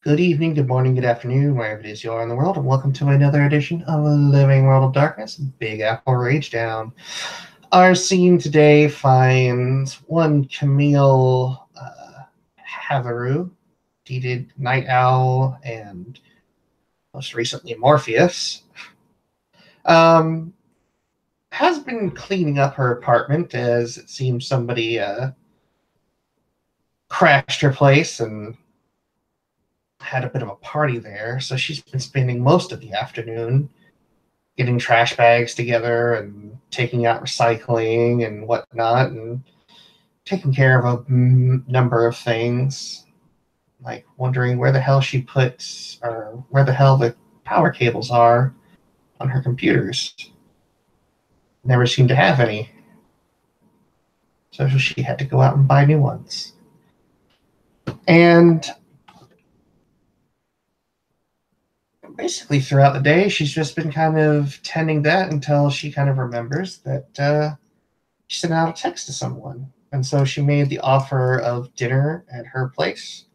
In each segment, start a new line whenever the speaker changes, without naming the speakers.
Good evening, good morning, good afternoon, wherever it is you are in the world, and welcome to another edition of Living World of Darkness, Big Apple Ragedown. Our scene today finds one Camille Haveru, deeded Night Owl, and most recently Morpheus, has been cleaning up her apartment as it seems somebody crashed her place and had a bit of a party there, so she's been spending most of the afternoon getting trash bags together and taking out recycling and whatnot and taking care of a number of things, like wondering where the hell she puts or where the hell the power cables are on her computers. Never seemed to have any. So she had to go out and buy new ones. And basically throughout the day, she's just been kind of tending that until she kind of remembers that she sent out a text to someone. And so she made the offer of dinner at her place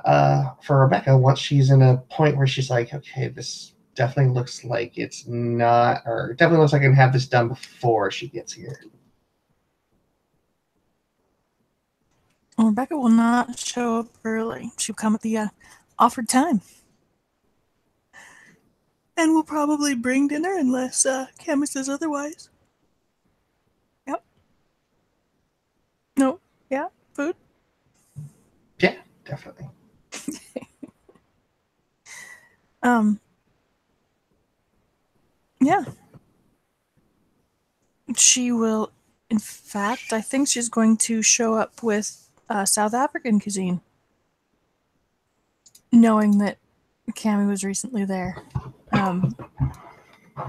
for Rebekah once she's in a point where she's like, okay, this definitely looks like it's not, or definitely looks like I can have this done before she gets here.
Well, Rebekah will not show up early. She'll come at the offered time. And we'll probably bring dinner unless Cammie says otherwise. Yep. No. Yeah. Food?
Yeah, definitely.
Yeah. She will, in fact, I think she's going to show up with South African cuisine. Knowing that Cammie was recently there.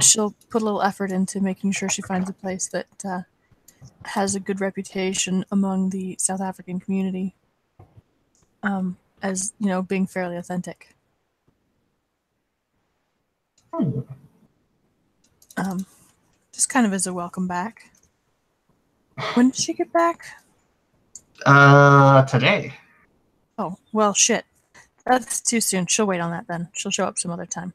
She'll put a little effort into making sure she finds a place that has a good reputation among the South African community as, you know, being fairly authentic. Just kind of as a welcome back. When did she get back?
Today.
Oh, well, shit. That's too soon. She'll wait on that then. She'll show up some other time.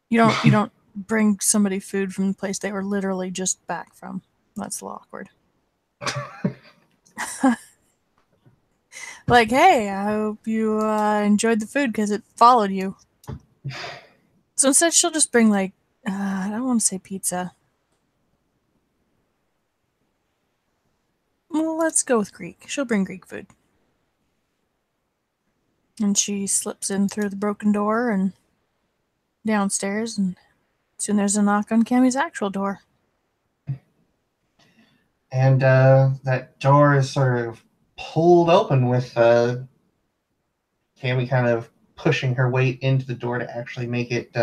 You don't bring somebody food from the place they were literally just back from. That's a little awkward. Like, hey, I hope you enjoyed the food because it followed you. So instead, she'll just bring, like, I don't want to say pizza. Well, let's go with Greek. She'll bring Greek food. And she slips in through the broken door and downstairs, and soon there's a knock on Cammie's actual door.
And that door is sort of pulled open with Cammie kind of pushing her weight into the door to actually make it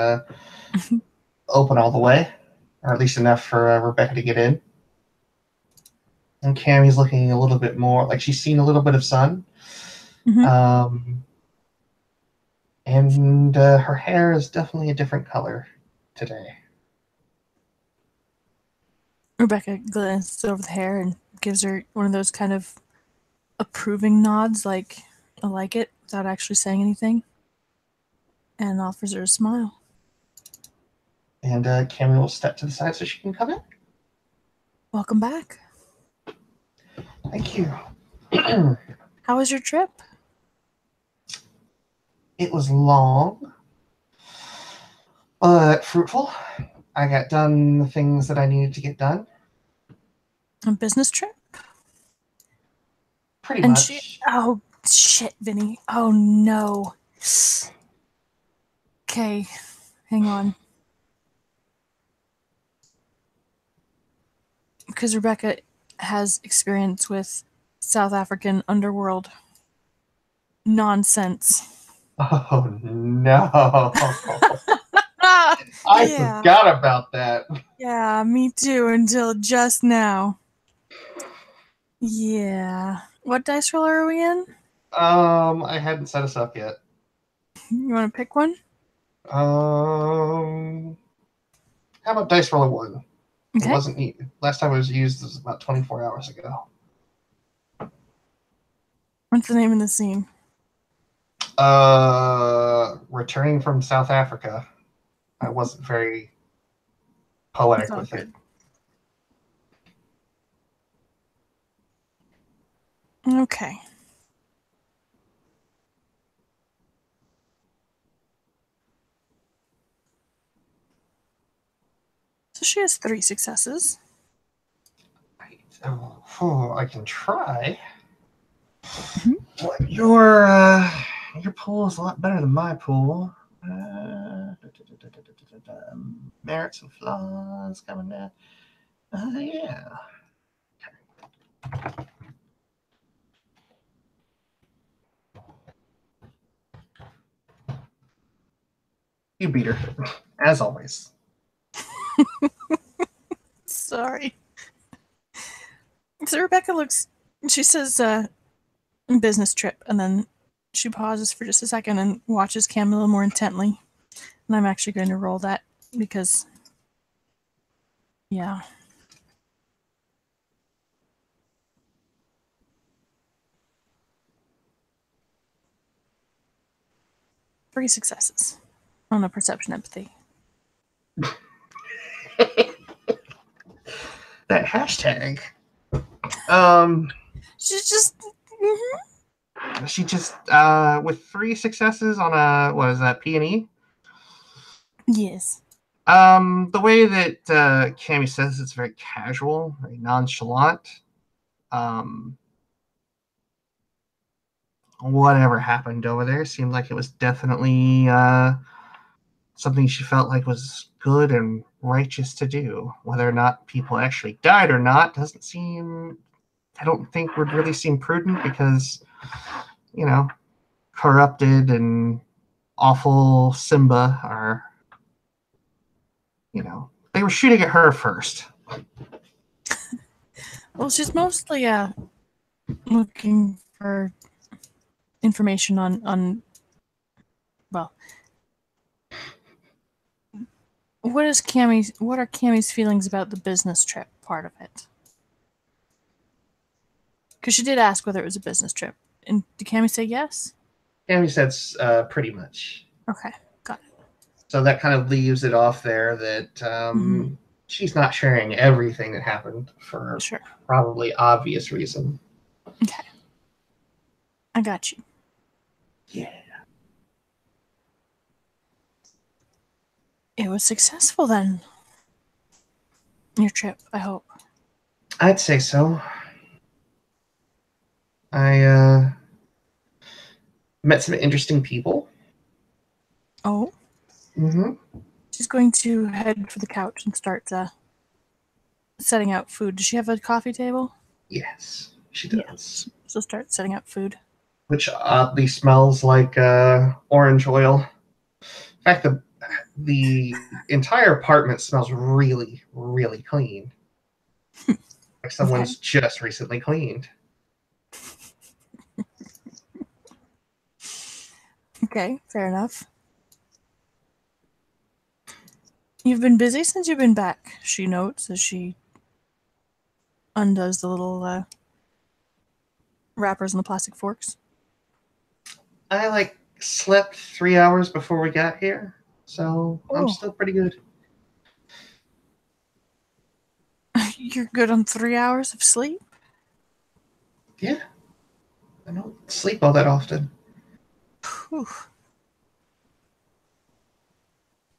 open all the way, or at least enough for Rebekah to get in. And Cammie's looking a little bit more like she's seen a little bit of sun.
Mm-hmm.
And her hair is definitely a different color today.
Rebekah glances over the hair and gives her one of those kind of approving nods, like, I like it, without actually saying anything, and offers her a smile.
And Cammie will step to the side so she can come in.
Welcome back.
Thank you.
How was your trip?
It was long, but fruitful. I got done the things that I needed to get done.
A business trip?
Pretty much.
Oh, shit, Vinny. Oh, no. Okay, hang on. Because Rebekah has experience with South African underworld nonsense.
Oh, no. I forgot about that.
Yeah, me too, until just now. Yeah. What dice roll are we in?
I hadn't set us up yet.
You want to pick one?
How about dice roll 1?
Okay.
It wasn't needed. Last time it was used was about 24 hours ago.
What's the name of the scene?
returning from South Africa. I wasn't very poetic with it.
Okay. So she has 3 successes.
I can try.
Mm-hmm.
Well, your pool is a lot better than my pool. Merits and flaws coming down. Yeah. You beat her, as always.
Sorry. So Rebekah she says, business trip, and then she pauses for just a second and watches Cammie a little more intently. And I'm actually going to roll that because, yeah. Three successes on a perception empathy.
That hashtag.
She's just. Mm-hmm.
She just with 3 successes on a what is that P&E?
Yes.
The way that Cammie says it's very casual, very nonchalant. Whatever happened over there seemed like it was definitely something she felt like was good and righteous to do. Whether or not people actually died or not doesn't seem. I don't think would really seem prudent because, corrupted and awful Simba are, they were shooting at her first.
Well, she's mostly looking for information on well, what are Cammie's feelings about the business trip part of it? Because she did ask whether it was a business trip. And did Cammie say yes?
Cammie said pretty much.
Okay, got it.
So that kind of leaves it off there that she's not sharing everything that happened for probably obvious reason.
Okay. I got you.
Yeah.
It was successful then. Your trip, I hope.
I'd say so. I met some interesting people.
Oh?
Mm-hmm.
She's going to head for the couch and start setting out food. Does she have a coffee table?
Yes, she does.
Yes. So start setting out food.
Which oddly smells like orange oil. In fact, the entire apartment smells really, really clean. Like someone's just recently cleaned.
Okay, fair enough. You've been busy since you've been back, she notes as she undoes the little wrappers and the plastic forks.
I slept 3 hours before we got here, so I'm still pretty good.
You're good on 3 hours of sleep?
Yeah. I don't sleep all that often.
Whew.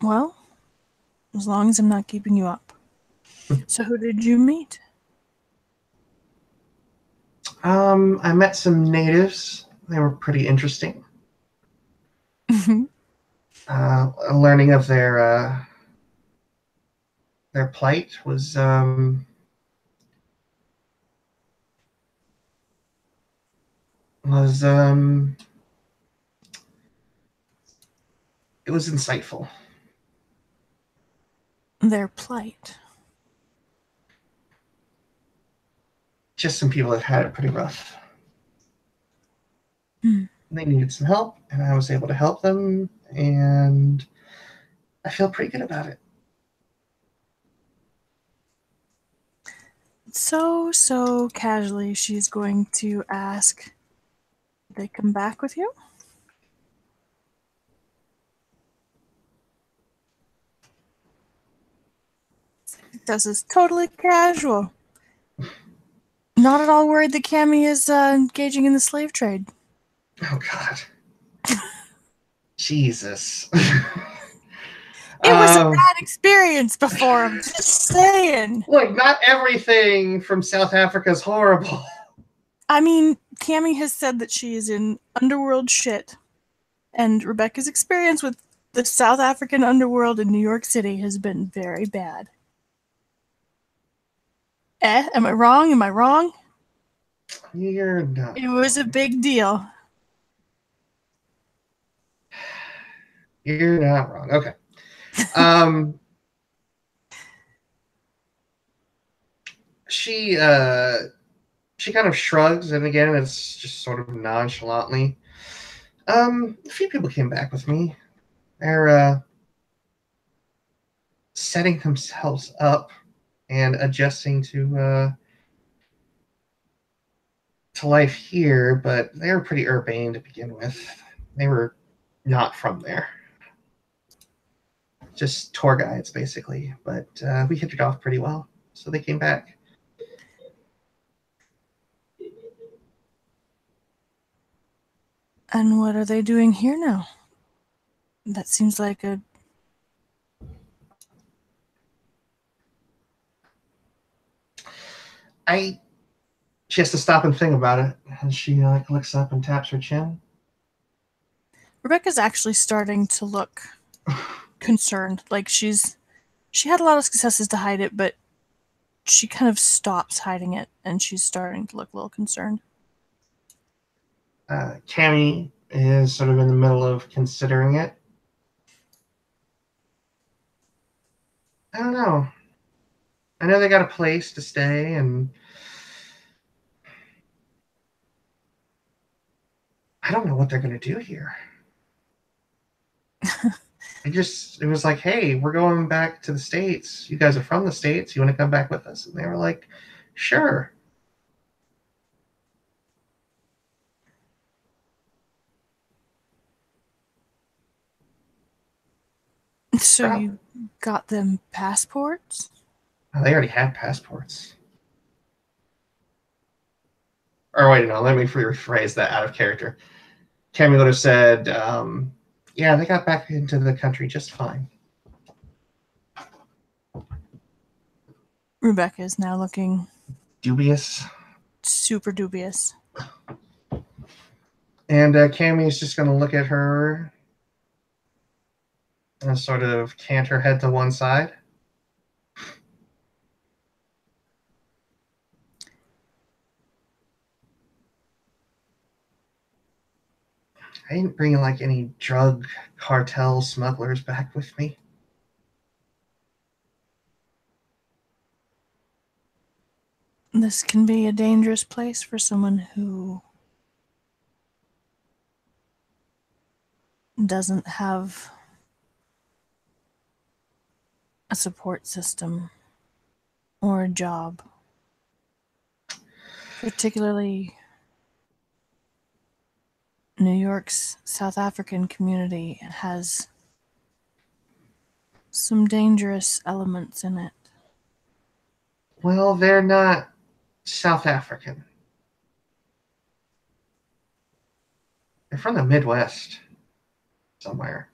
Well, as long as I'm not keeping you up. So who did you meet?
I met some natives. They were pretty interesting. Learning of their plight was it was insightful.
Their plight.
Just some people that had it pretty rough.
Mm.
They needed some help, and I was able to help them, and I feel pretty good about it.
So casually, she's going to ask, did they come back with you? This is totally casual. Not at all worried that Cammie is engaging in the slave trade.
Oh, God. Jesus.
It was a bad experience before. I'm just saying.
Look, not everything from South Africa is horrible.
I mean, Cammie has said that she is in underworld shit. And Rebekah's experience with the South African underworld in New York City has been very bad. Am I wrong? Am I wrong?
You're not.
It was a big deal.
You're not wrong. Okay. She kind of shrugs, and again, it's just sort of nonchalantly. A few people came back with me. They're setting themselves up and adjusting to life here, but they were pretty urbane to begin with. They were not from there. Just tour guides, basically. But we hit it off pretty well, so they came back.
And what are they doing here now? That seems like a...
She has to stop and think about it, and she looks up and taps her chin.
Rebekah's actually starting to look concerned. Like she had a lot of successes to hide it, but she kind of stops hiding it, and she's starting to look a little concerned.
Cammie is sort of in the middle of considering it. I don't know. I know they got a place to stay, and I don't know what they're going to do here. It was like, hey, we're going back to the States. You guys are from the States. You want to come back with us? And they were like, sure.
So you got them passports?
Oh, they already have passports. Or wait, no, let me rephrase that out of character. Cammie would have said, yeah, they got back into the country just fine.
Rebekah is now looking...
dubious.
Super dubious.
And Cammie is just going to look at her and sort of cant her head to one side. I didn't bring like any drug cartel smugglers back with me.
This can be a dangerous place for someone who doesn't have a support system or a job. Particularly New York's South African community has some dangerous elements in it.
Well, they're not South African. They're from the Midwest somewhere.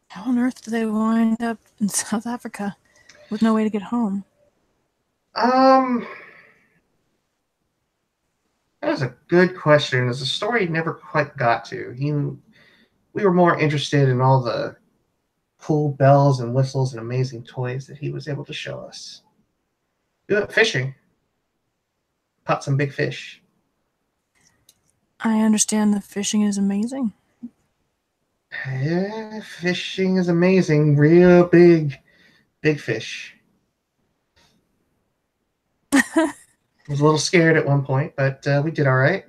How on earth do they wind up in South Africa with no way to get home?
That is a good question. It's a story never quite got to. We were more interested in all the cool bells and whistles and amazing toys that he was able to show us. We went fishing. Caught some big fish.
I understand the fishing is amazing.
Yeah, fishing is amazing. Real big fish. I was a little scared at one point, but we did all right.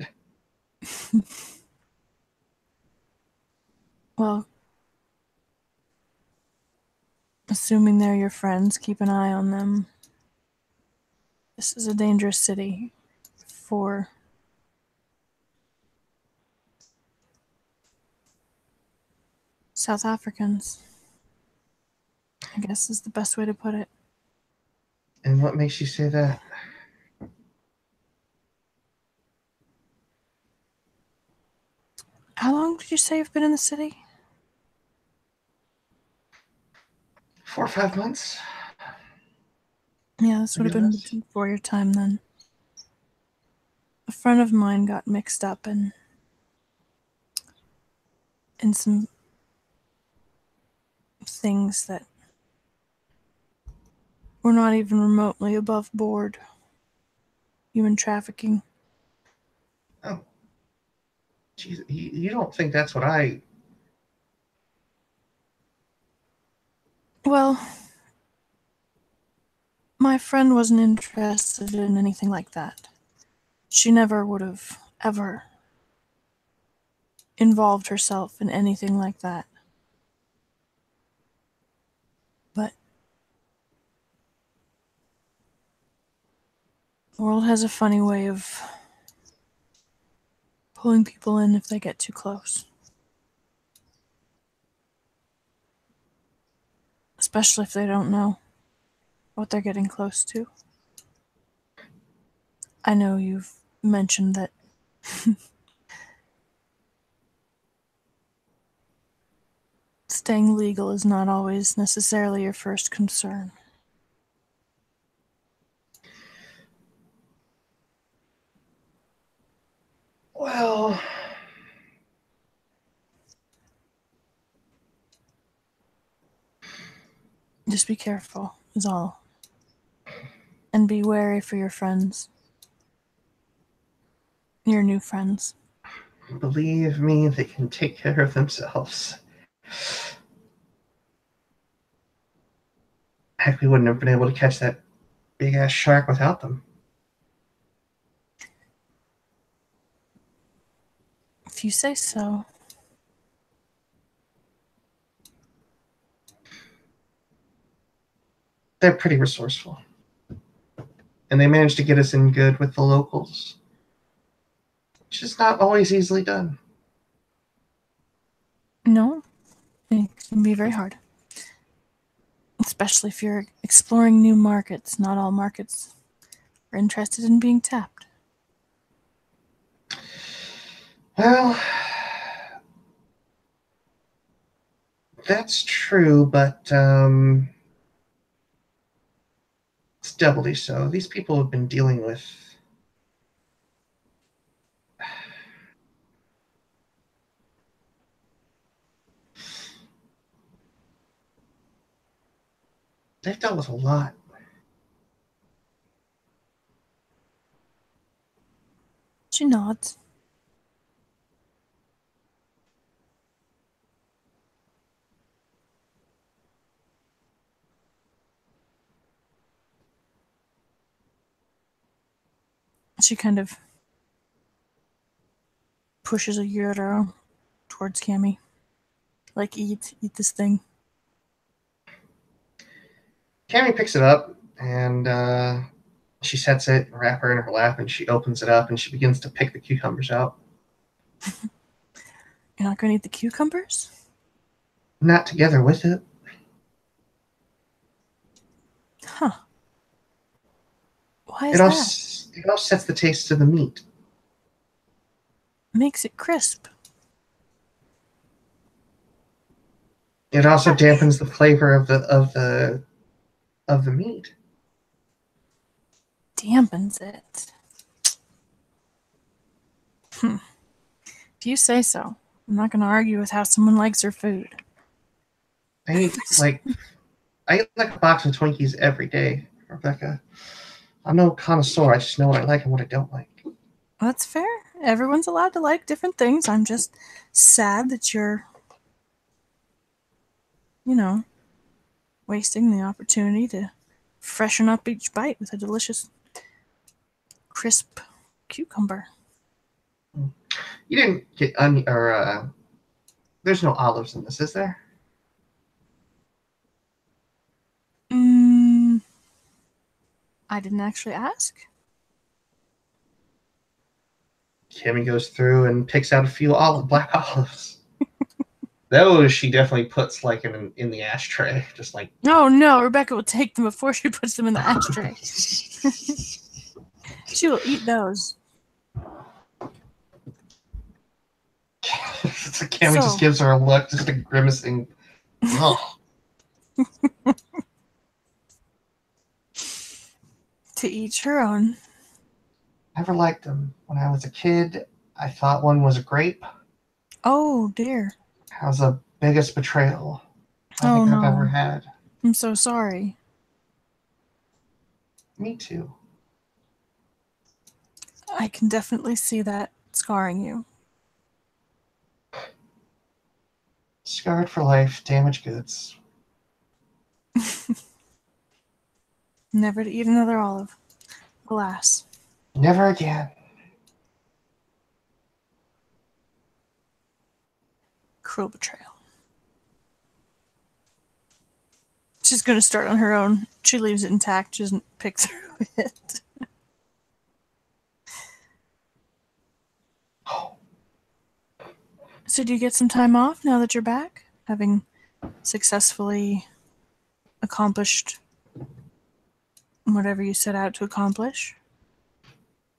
Well, assuming they're your friends, keep an eye on them. This is a dangerous city for South Africans. guess is the best way to put it.
And what makes you say that?
How long did you say you've been in the city?
4 or 5 months.
Yeah, this would have been before your time then. A friend of mine got mixed up in some things that were not even remotely above board. Human trafficking.
Oh. Jeez, you don't think that's what I...
Well, my friend wasn't interested in anything like that. She never would have ever involved herself in anything like that. But the world has a funny way of pulling people in if they get too close. Especially if they don't know what they're getting close to. I know you've mentioned that staying legal is not always necessarily your first concern.
Well...
Just be careful, is all. And be wary for your friends. Your new friends.
Believe me, they can take care of themselves. Heck, we wouldn't have been able to catch that big-ass shark without them.
If you say so.
They're pretty resourceful. And they managed to get us in good with the locals. It's just not always easily done.
No, it can be very hard. Especially if you're exploring new markets. Not all markets are interested in being tapped.
Well, that's true, but it's doubly so. These people have been dealing with... They've dealt with a lot.
She nods. She kind of pushes a euro towards Cammie. Like, eat this thing.
Cammie picks it up, and she sets it, wrap her in her lap, and she opens it up, and she begins to pick the cucumbers out.
You're not going to eat the cucumbers?
Not together with it.
Huh. Why is that?
It offsets the taste of the meat.
Makes it crisp.
It also dampens the flavor of the meat.
Dampens it. If you say so. I'm not going to argue with how someone likes her food.
I eat like a box of Twinkies every day, Rebekah. I'm no connoisseur. I just know what I like and what I don't like.
That's fair. Everyone's allowed to like different things. I'm just sad that you're, wasting the opportunity to freshen up each bite with a delicious, crisp cucumber.
You didn't get onion or there's no olives in this, is there?
I didn't actually ask.
Cammie goes through and picks out a few black olives. Those she definitely puts like in the ashtray, just like.
Oh no, Rebekah will take them before she puts them in the ashtray. She will eat those.
So Cammie just gives her a look, just a grimacing. Oh.
To each her own.
Never liked them. When I was a kid, I thought one was a grape.
Oh dear.
That was the biggest betrayal I think I've ever had.
I'm so sorry.
Me too.
I can definitely see that scarring you.
Scarred for life, damaged goods.
Never to eat another olive. Alas.
Never again.
Cruel betrayal. She's going to start on her own. She leaves it intact. She doesn't pick through it. So do you get some time off now that you're back? Having successfully accomplished whatever you set out to accomplish?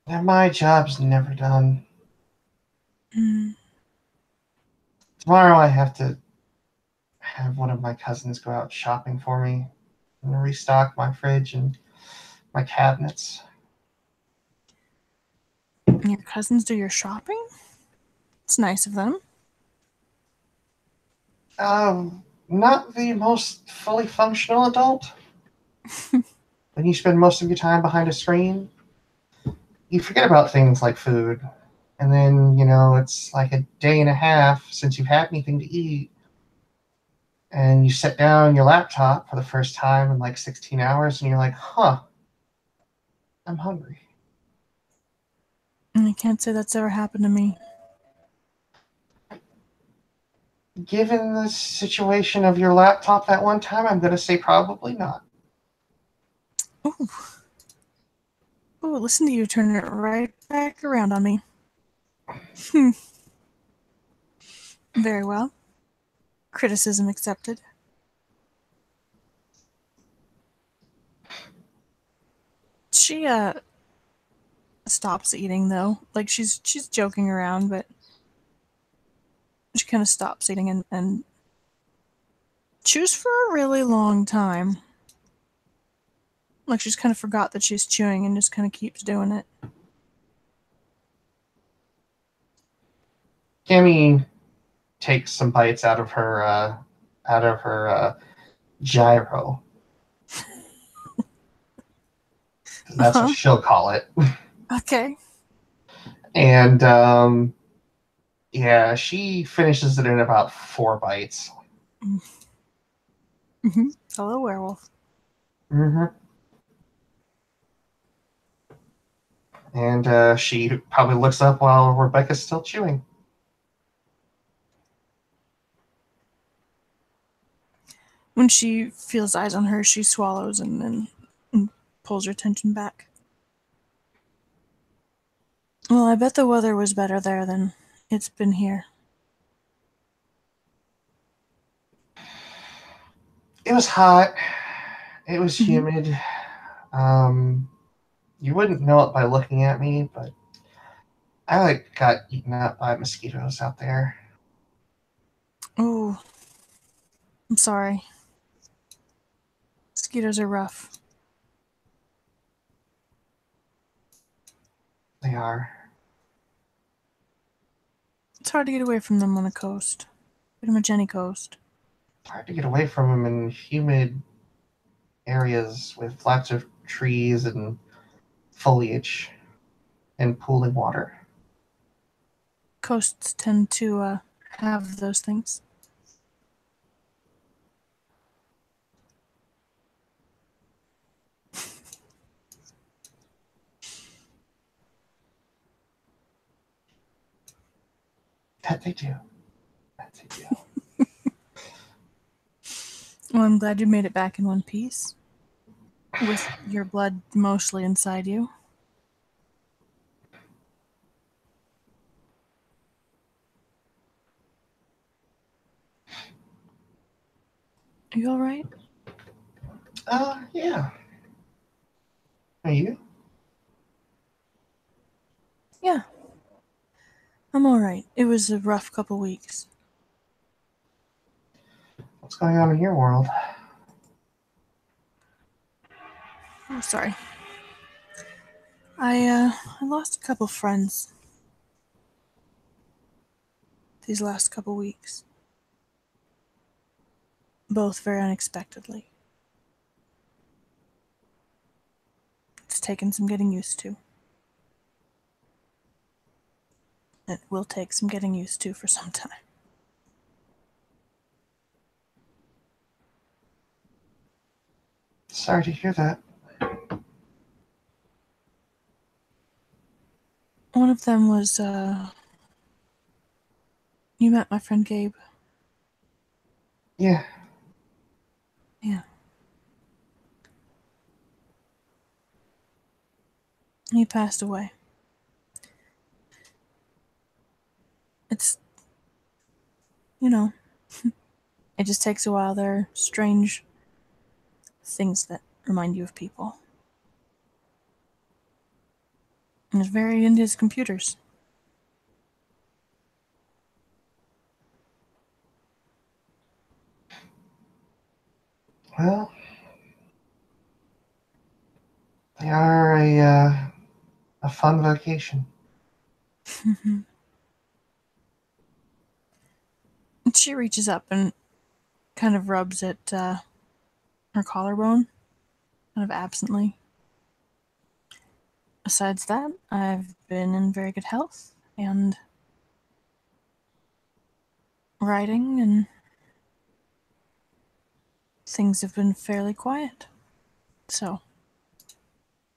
Yeah, my job's never done. Tomorrow I have to have one of my cousins go out shopping for me and restock my fridge and my cabinets.
And your cousins do your shopping? It's nice of them.
Not the most fully functional adult. When you spend most of your time behind a screen, you forget about things like food. And then, it's like a day and a half since you've had anything to eat. And you sit down on your laptop for the first time in like 16 hours and you're like, I'm hungry.
I can't say that's ever happened to me.
Given the situation of your laptop that one time, I'm going to say probably not.
Ooh. Ooh, listen to you turning it right back around on me. Very well. Criticism accepted. She stops eating though. Like she's joking around, but she kind of stops eating and chews for a really long time. Like she's kind of forgot that she's chewing and just kind of keeps doing it.
Cammie takes some bites out of her gyro. That's what she'll call it.
Okay.
And yeah, she finishes it in about 4 bites.
Mm-hmm. Hello, werewolf.
Mm-hmm. And she probably looks up while Rebekah's still chewing.
When she feels eyes on her, she swallows and pulls her attention back. Well, I bet the weather was better there than it's been here.
It was hot. It was humid. You wouldn't know it by looking at me, but I got eaten up by mosquitoes out there.
Ooh. I'm sorry. Mosquitoes are rough.
They are.
It's hard to get away from them on the coast. Pretty much any coast.
It's hard to get away from them in humid areas with lots of trees and foliage and pooling water.
Coasts tend to have those things.
That they do.
Well, I'm glad you made it back in one piece. With your blood mostly inside you. Are you alright?
Yeah. Are you?
Yeah. I'm alright. It was a rough couple weeks.
What's going on in your world?
I'm sorry. I lost a couple friends these last couple weeks. Both very unexpectedly. It's taken some getting used to. It will take some getting used to for some time.
Sorry to hear that.
One of them was, you met my friend Gabe.
Yeah.
Yeah. He passed away. It's, you know, it just takes a while. There are strange things that remind you of people. And he's very into his computers.
Well, they are a fun vocation.
And she reaches up and kind of rubs at her collarbone, kind of absently. Besides that, I've been in very good health and writing, and things have been fairly quiet. So,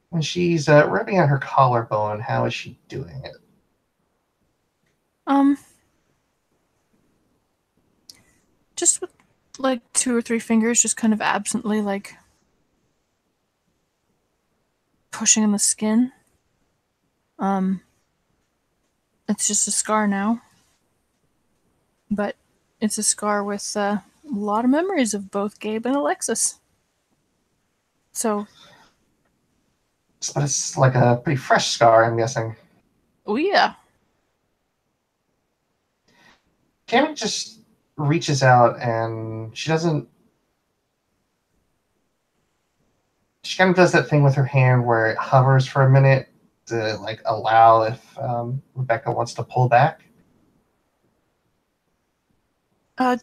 When she's rubbing on her collarbone, how is she doing it?
just with like 2 or 3 fingers, just kind of absently, like pushing in the skin. It's just a scar now, but it's a scar with a lot of memories of both Gabe and Alexis. So,
But it's like a pretty fresh scar, I'm guessing.
oh yeah.
Cammie just reaches out and she doesn't. She kind of does that thing with her hand where it hovers for a minute to like allow if Rebekah wants to pull back.
Uh,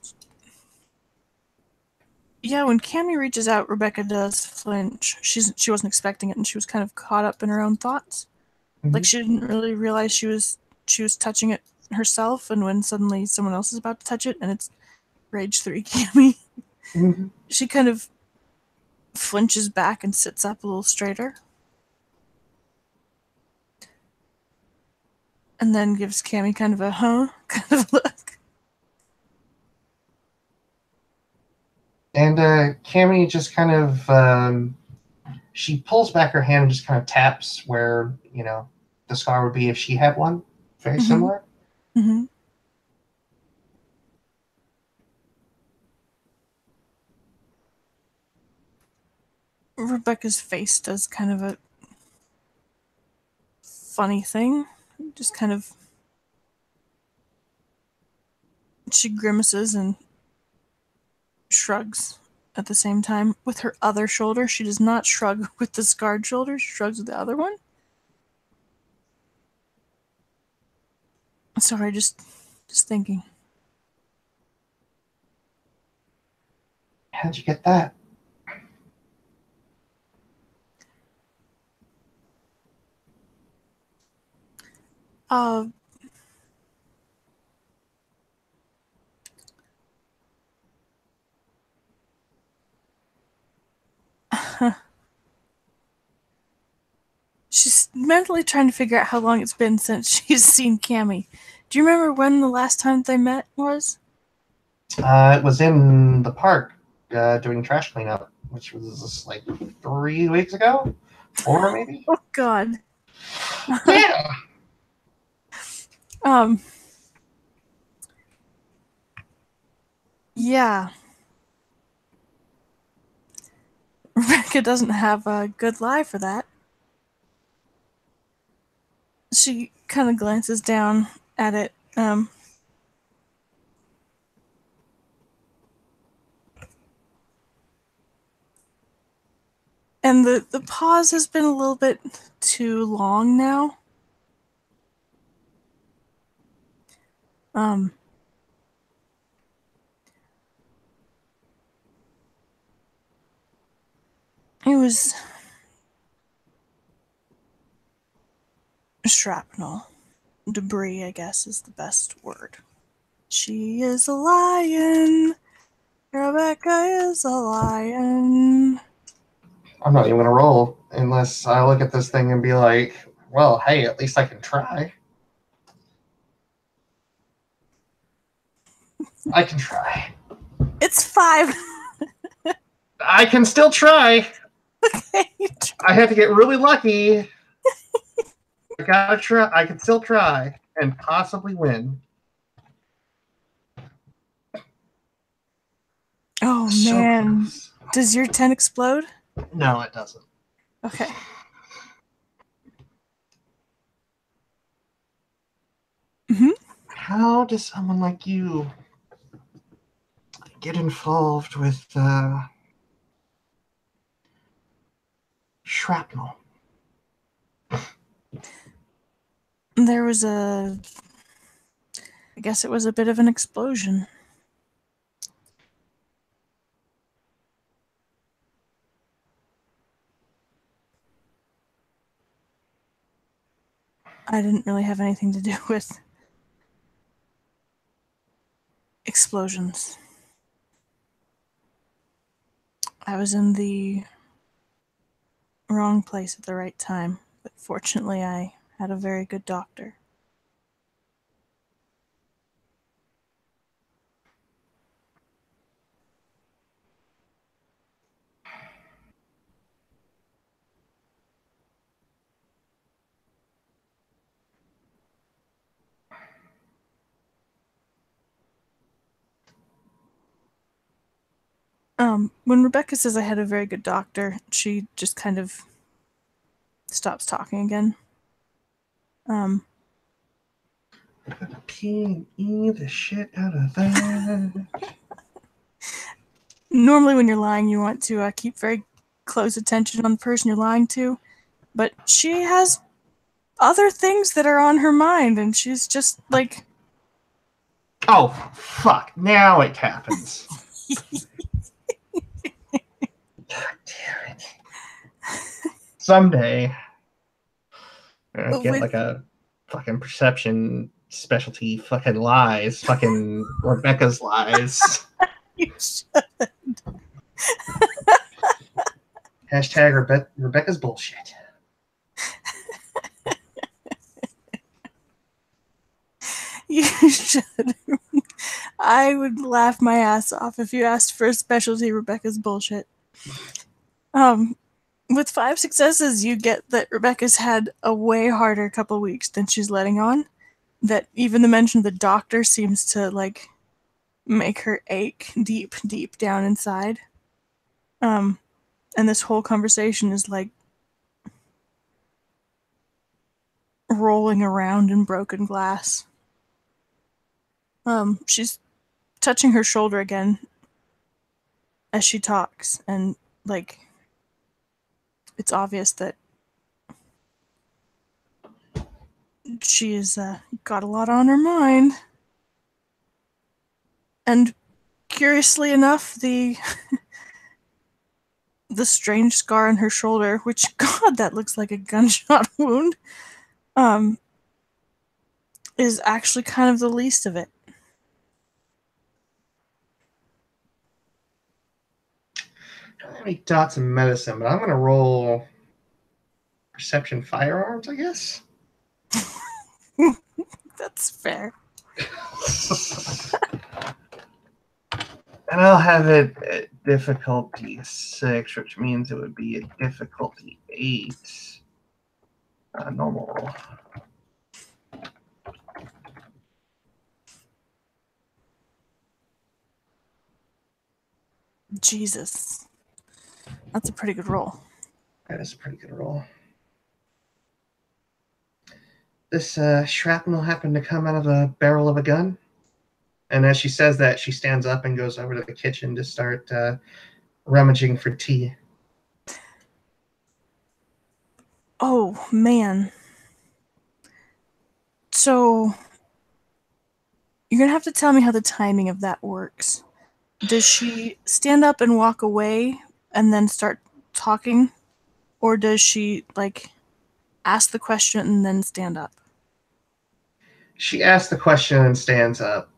yeah, when Cammie reaches out, Rebekah does flinch. She wasn't expecting it, and she was kind of caught up in her own thoughts.
Mm-hmm.
Like she didn't really realize she was touching it herself, and when suddenly someone else is about to touch it, and it's Rage 3 Cammie,
Mm-hmm.
she kind of flinches back and sits up a little straighter. And then gives Cammie kind of a huh kind of look.
And Cammie just kind of she pulls back her hand and just kind of taps where the scar would be if she had one. Very similar.
Mm-hmm. Rebekah's face does kind of a funny thing. Just kind of. She grimaces and shrugs at the same time. With her other shoulder, she does not shrug with the scarred shoulder, she shrugs with the other one. Sorry, just thinking.
How'd you get that?
Uh, she's mentally trying to figure out how long it's been since she's seen Cammie. Do you remember when the last time they met was?
It was in the park doing trash cleanup, which was like 3 weeks ago, 4 maybe.
Oh God.
Yeah.
Yeah. Rebekah doesn't have a good lie for that. She kind of glances down at it. And the pause has been a little bit too long now. It was shrapnel. Debris, I guess, is the best word. She is a lion. Rebekah is a lion.
I'm not even going to roll unless I look at this thing and be like, well, hey, at least I can try. I can try.
It's 5.
I can still try.
Okay.
I have to get really lucky. I gotta try. I can still try and possibly win.
Oh,
So
man.
close.
Does your 10 explode?
No, it doesn't.
Okay.
How does someone like you get involved with shrapnel?
There was I guess it was a bit of an explosion. I didn't really have anything to do with explosions. I was in the wrong place at the right time, but fortunately I had a very good doctor. When Rebekah says I had a very good doctor, she just kind of stops talking again.
P&E the shit out of that.
Normally when you're lying, you want to keep very close attention on the person you're lying to, but she has other things that are on her mind, and she's just like...
Oh, fuck. Now it happens. God damn it. Someday, I get like a fucking perception specialty fucking lies. Fucking Rebekah's lies.
You should.
Hashtag Rebekah's bullshit.
You should. I would laugh my ass off if you asked for a specialty Rebekah's bullshit. With 5 successes, you get that Rebekah's had a way harder couple weeks than she's letting on. That even the mention of the doctor seems to, like, make her ache deep, deep down inside. And this whole conversation is, like, rolling around in broken glass. She's touching her shoulder again as she talks, and, like, it's obvious that she's got a lot on her mind. And curiously enough, the strange scar on her shoulder, which, God, that looks like a gunshot wound, is actually kind of the least of it.
I don't have any dots in medicine, but I'm going to roll perception firearms, I guess.
That's fair.
And I'll have it at difficulty 6, which means it would be a difficulty 8. Normal roll.
Jesus. That's a pretty good roll.
That is a pretty good roll. This shrapnel happened to come out of the barrel of a gun. And as she says that, she stands up and goes over to the kitchen to start rummaging for tea.
Oh, man. So, you're going to have to tell me how the timing of that works. Does she stand up and walk away and then start talking? Or does she, like, ask the question and then stand up?
She asks the question and stands up.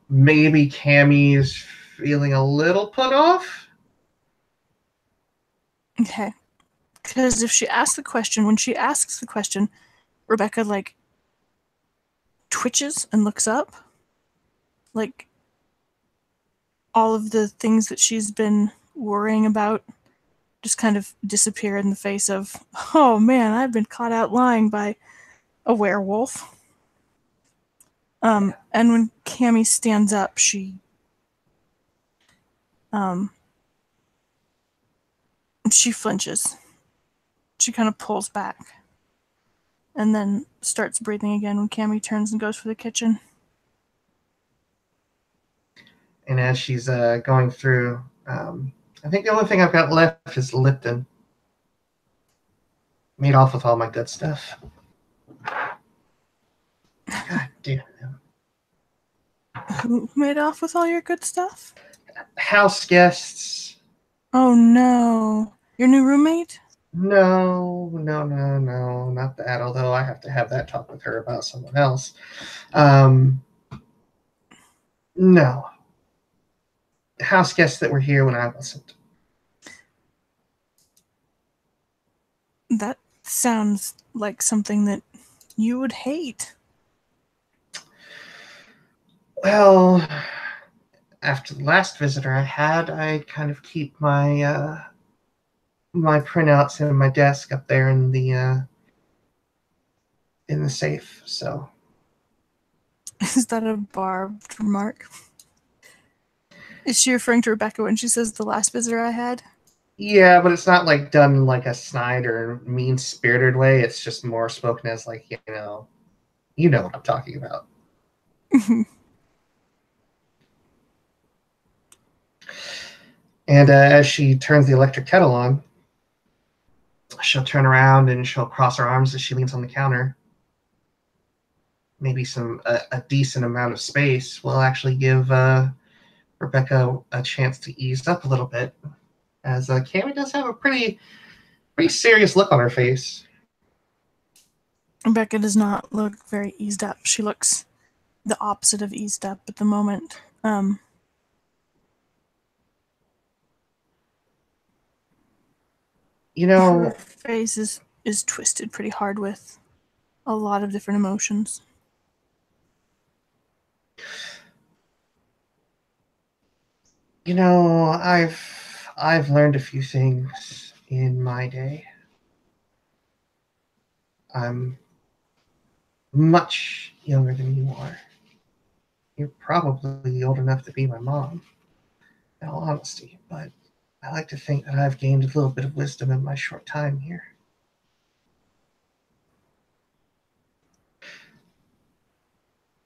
Maybe Cammie is feeling a little put off.
Okay. Because if she asks the question, when she asks the question, Rebekah, like, twitches and looks up. Like, all of the things that she's been worrying about just kind of disappear in the face of, oh man, I've been caught out lying by a werewolf. And when Cammie stands up, she flinches. She kind of pulls back and then starts breathing again when Cammie turns and goes for the kitchen.
And as she's going through, I think the only thing I've got left is Lipton. Made off with all my good stuff. God damn it.
Who made off with all your good stuff?
House guests.
Oh no. Your new roommate?
No, not that. Although I have to have that talk with her about someone else. No. House guests that were here when I wasn't.
That sounds like something that you would hate.
Well, after the last visitor I had, I kind of keep my my printouts in my desk up there in the safe. So
Is that a barbed remark? Is she referring to Rebekah when she says the last visitor I had?
yeah, but it's not like done in like a snide or mean-spirited way. It's just more spoken as like, you know what I'm talking about. And as she turns the electric kettle on, she'll turn around and she'll cross her arms as she leans on the counter. Maybe a decent amount of space will actually give Rebekah a chance to ease up a little bit, as Cammie does have a pretty serious look on her face.
Rebekah does not look very eased up. She looks the opposite of eased up at the moment. Her face is twisted pretty hard with a lot of different emotions.
I've learned a few things in my day. I'm much younger than you are. You're probably old enough to be my mom, in all honesty, but I like to think that I've gained a little bit of wisdom in my short time here.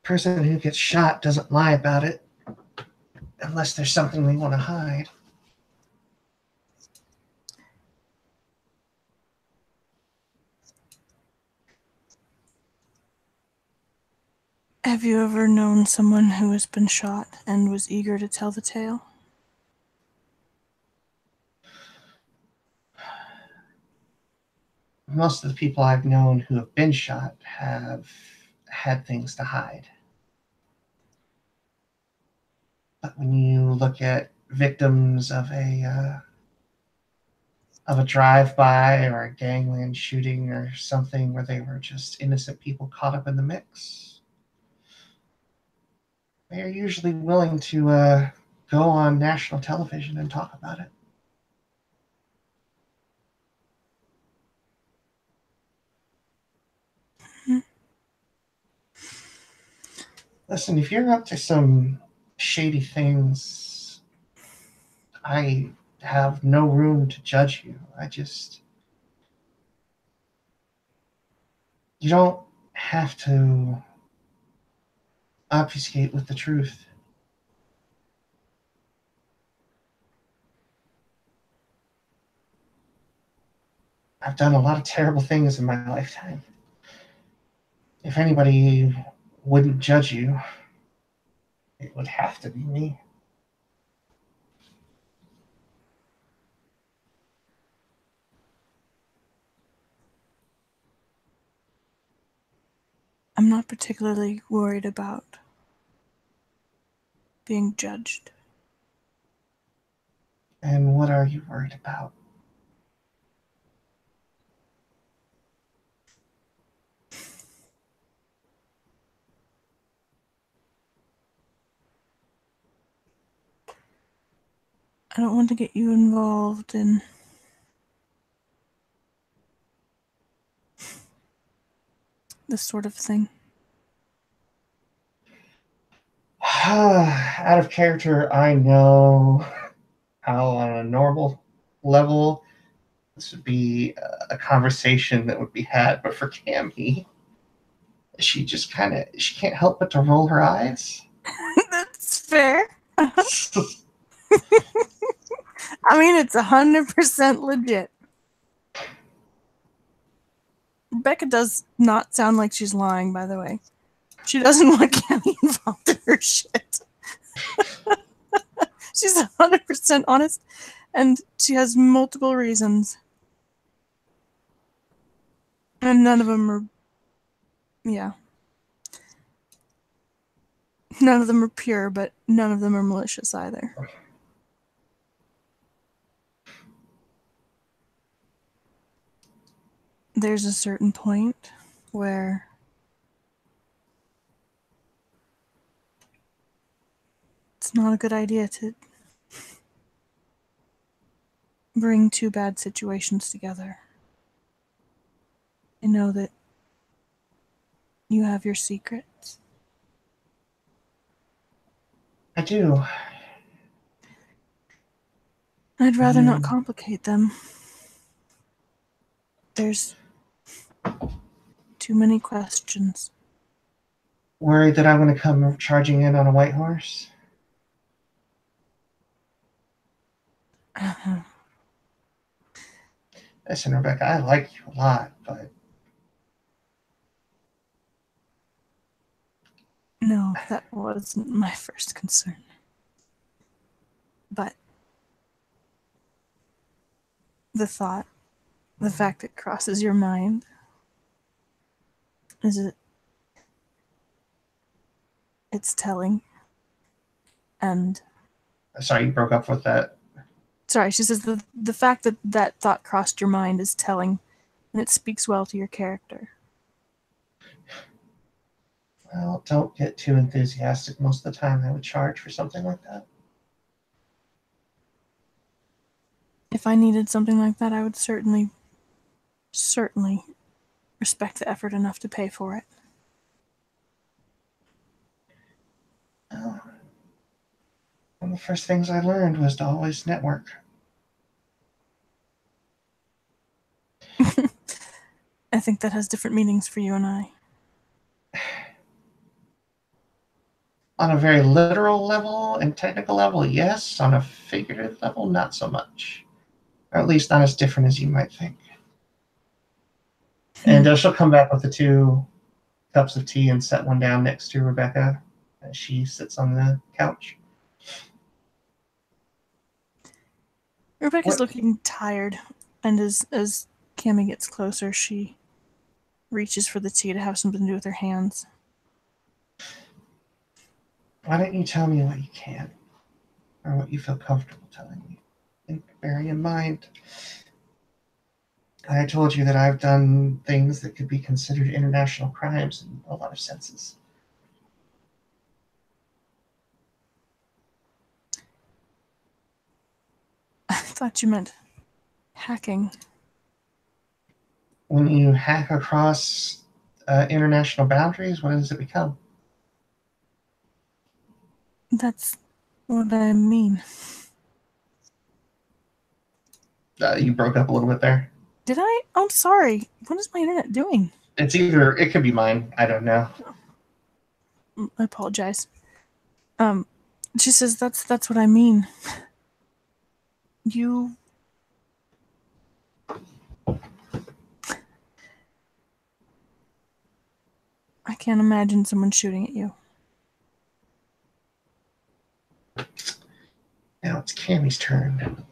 Person who gets shot doesn't lie about it unless there's something they want to hide.
Have you ever known someone who has been shot and was eager to tell the tale?
Most of the people I've known who have been shot have had things to hide. But when you look at victims of a drive-by or a gangland shooting or something where they were just innocent people caught up in the mix, they are usually willing to go on national television and talk about it. Listen, if you're up to some shady things, I have no room to judge you. You don't have to obfuscate with the truth. I've done a lot of terrible things in my lifetime. If anybody wouldn't judge you, it would have to be me.
I'm not particularly worried about being judged.
And what are you worried about?
I don't want to get you involved in this sort of thing.
Out of character, I know how on a normal level this would be a conversation that would be had, but for Cammie, she can't help but to roll her eyes.
That's fair. I mean, it's 100% legit. Rebekah does not sound like she's lying, by the way. She doesn't want Cammie involved in her shit. She's 100% honest, and she has multiple reasons. And none of them are... Yeah. None of them are pure, but none of them are malicious either. There's a certain point where it's not a good idea to bring two bad situations together. I know that you have your secrets.
I do.
I'd rather not complicate them. There's too many questions.
Worried that I'm going to come charging in on a white horse? Listen, Rebekah, I like you a lot, but...
No, that wasn't my first concern. But the fact it crosses your mind, it's telling. And...
Sorry, you broke up with that.
Sorry, she says the fact that that thought crossed your mind is telling, and it speaks well to your character.
Well, don't get too enthusiastic. Most of the time I would charge for something like that.
If I needed something like that, I would certainly respect the effort enough to pay for it.
Well, one of the first things I learned was to always network.
I think that has different meanings for you and I.
On a very literal level and technical level, yes. On a figurative level, not so much. Or at least not as different as you might think. And she'll come back with the 2 cups of tea and set one down next to Rebekah as she sits on the couch.
Rebekah's looking tired, and as Cammie gets closer, she reaches for the tea to have something to do with her hands.
Why don't you tell me what you can, or what you feel comfortable telling me? And bearing in mind, I told you that I've done things that could be considered international crimes in a lot of senses.
I thought you meant hacking.
When you hack across international boundaries, what does it become?
That's what I mean.
You broke up a little bit there.
Did I? I'm sorry. What is my internet doing?
It could be mine. I don't know.
I apologize. She says that's what I mean. You. I can't imagine someone shooting at you.
Now it's Cammie's turn.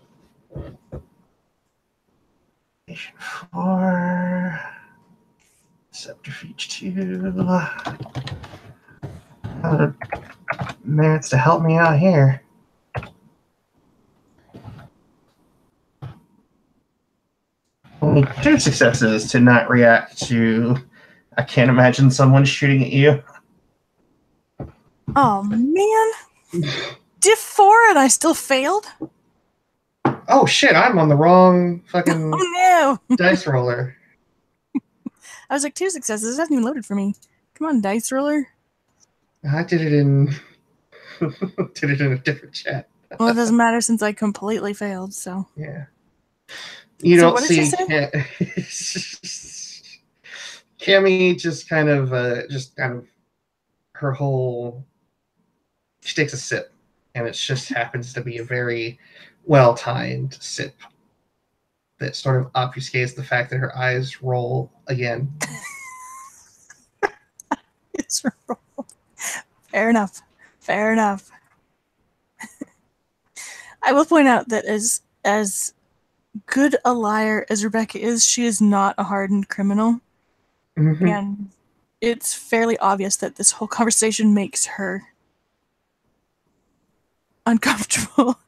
Station 4. Subterfuge 2. Merits to help me out here. Only 2 successes to not react to. I can't imagine someone shooting at you.
Oh man. Diff 4 and I still failed?
Oh shit, I'm on the wrong fucking
Oh no.
dice roller.
I was like, 2 successes. It hasn't even loaded for me. Come on, dice roller.
I did it in a different chat.
Well, it doesn't matter since I completely failed, so.
Yeah. You
So
don't
what did
see
she say?
Cammie just kind of her whole, she takes a sip, and it just happens to be a very well-timed sip that sort of obfuscates the fact that her eyes roll again.
It's roll. Fair enough. Fair enough. I will point out that as good a liar as Rebekah is, she is not a hardened criminal.
Mm-hmm.
And it's fairly obvious that this whole conversation makes her uncomfortable.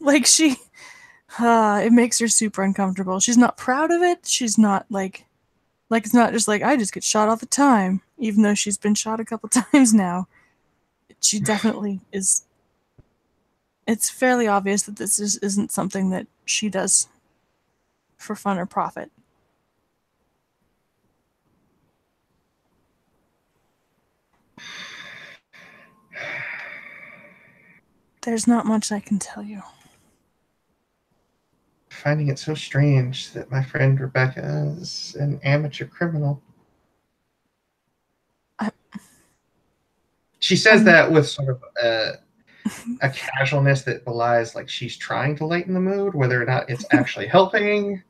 Like it makes her super uncomfortable. She's not proud of it. She's not like it's not just like, I just get shot all the time, even though she's been shot a couple times now. She definitely is. It's fairly obvious that this isn't something that she does for fun or profit. There's not much I can tell you.
Finding it so strange that my friend Rebekah is an amateur criminal. She says that with sort of a casualness that belies like she's trying to lighten the mood. Whether or not it's actually helping,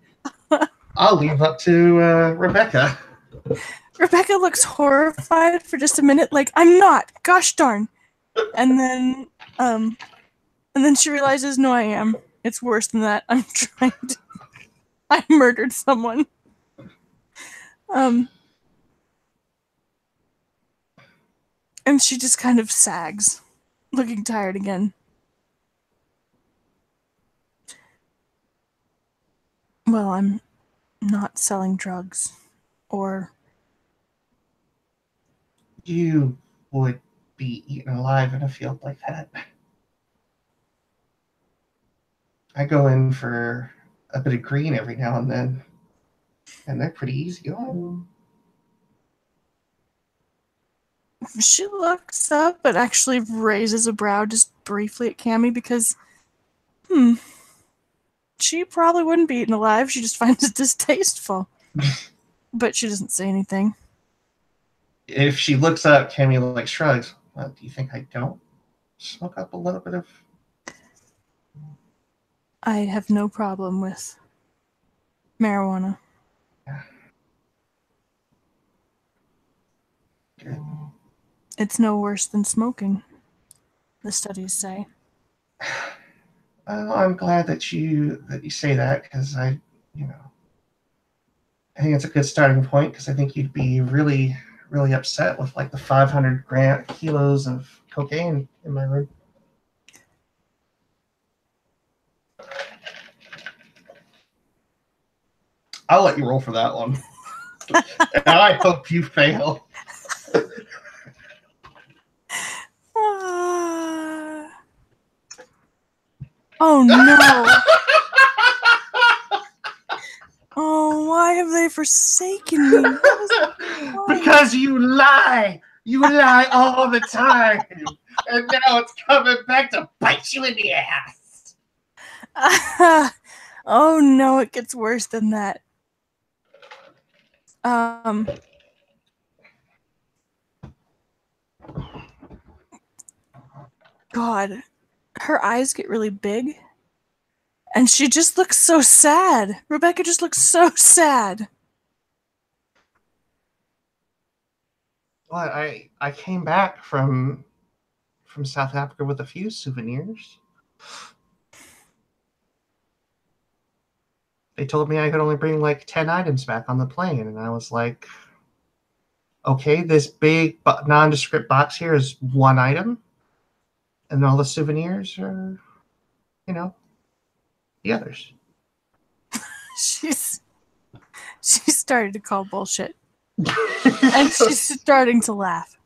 I'll leave up to Rebekah.
Rebekah looks horrified for just a minute, like, I'm not, gosh darn. And then she realizes, no, I am. It's worse than that. I murdered someone. And she just kind of sags, looking tired again. Well, I'm not selling drugs, or...
You would be eaten alive in a field like that. I go in for a bit of green every now and then, and they're pretty easy going.
She looks up, but actually raises a brow just briefly at Cammie because, she probably wouldn't be eaten alive. She just finds it distasteful. But she doesn't say anything.
If she looks up, Cammie like shrugs. Well, do you think I don't smoke up a little bit of...
I have no problem with marijuana.
Yeah. Good.
It's no worse than smoking, the studies say.
Well, I'm glad that you say that, because I think it's a good starting point, because I think you'd be really, really upset with like the 500 kilos of cocaine in my room. I'll let you roll for that one. And I hope you fail.
Oh no! Oh, why have they forsaken me?
Because you lie! You lie all the time! And now it's coming back to bite you in the ass!
Oh no, it gets worse than that. God, her eyes get really big, and she just looks so sad. Rebekah just looks so sad.
Well, I came back from South Africa with a few souvenirs. They told me I could only bring like 10 items back on the plane, and I was like, okay, this big nondescript box here is one item, and all the souvenirs are, the others.
She's starting to call bullshit. And she's starting to laugh.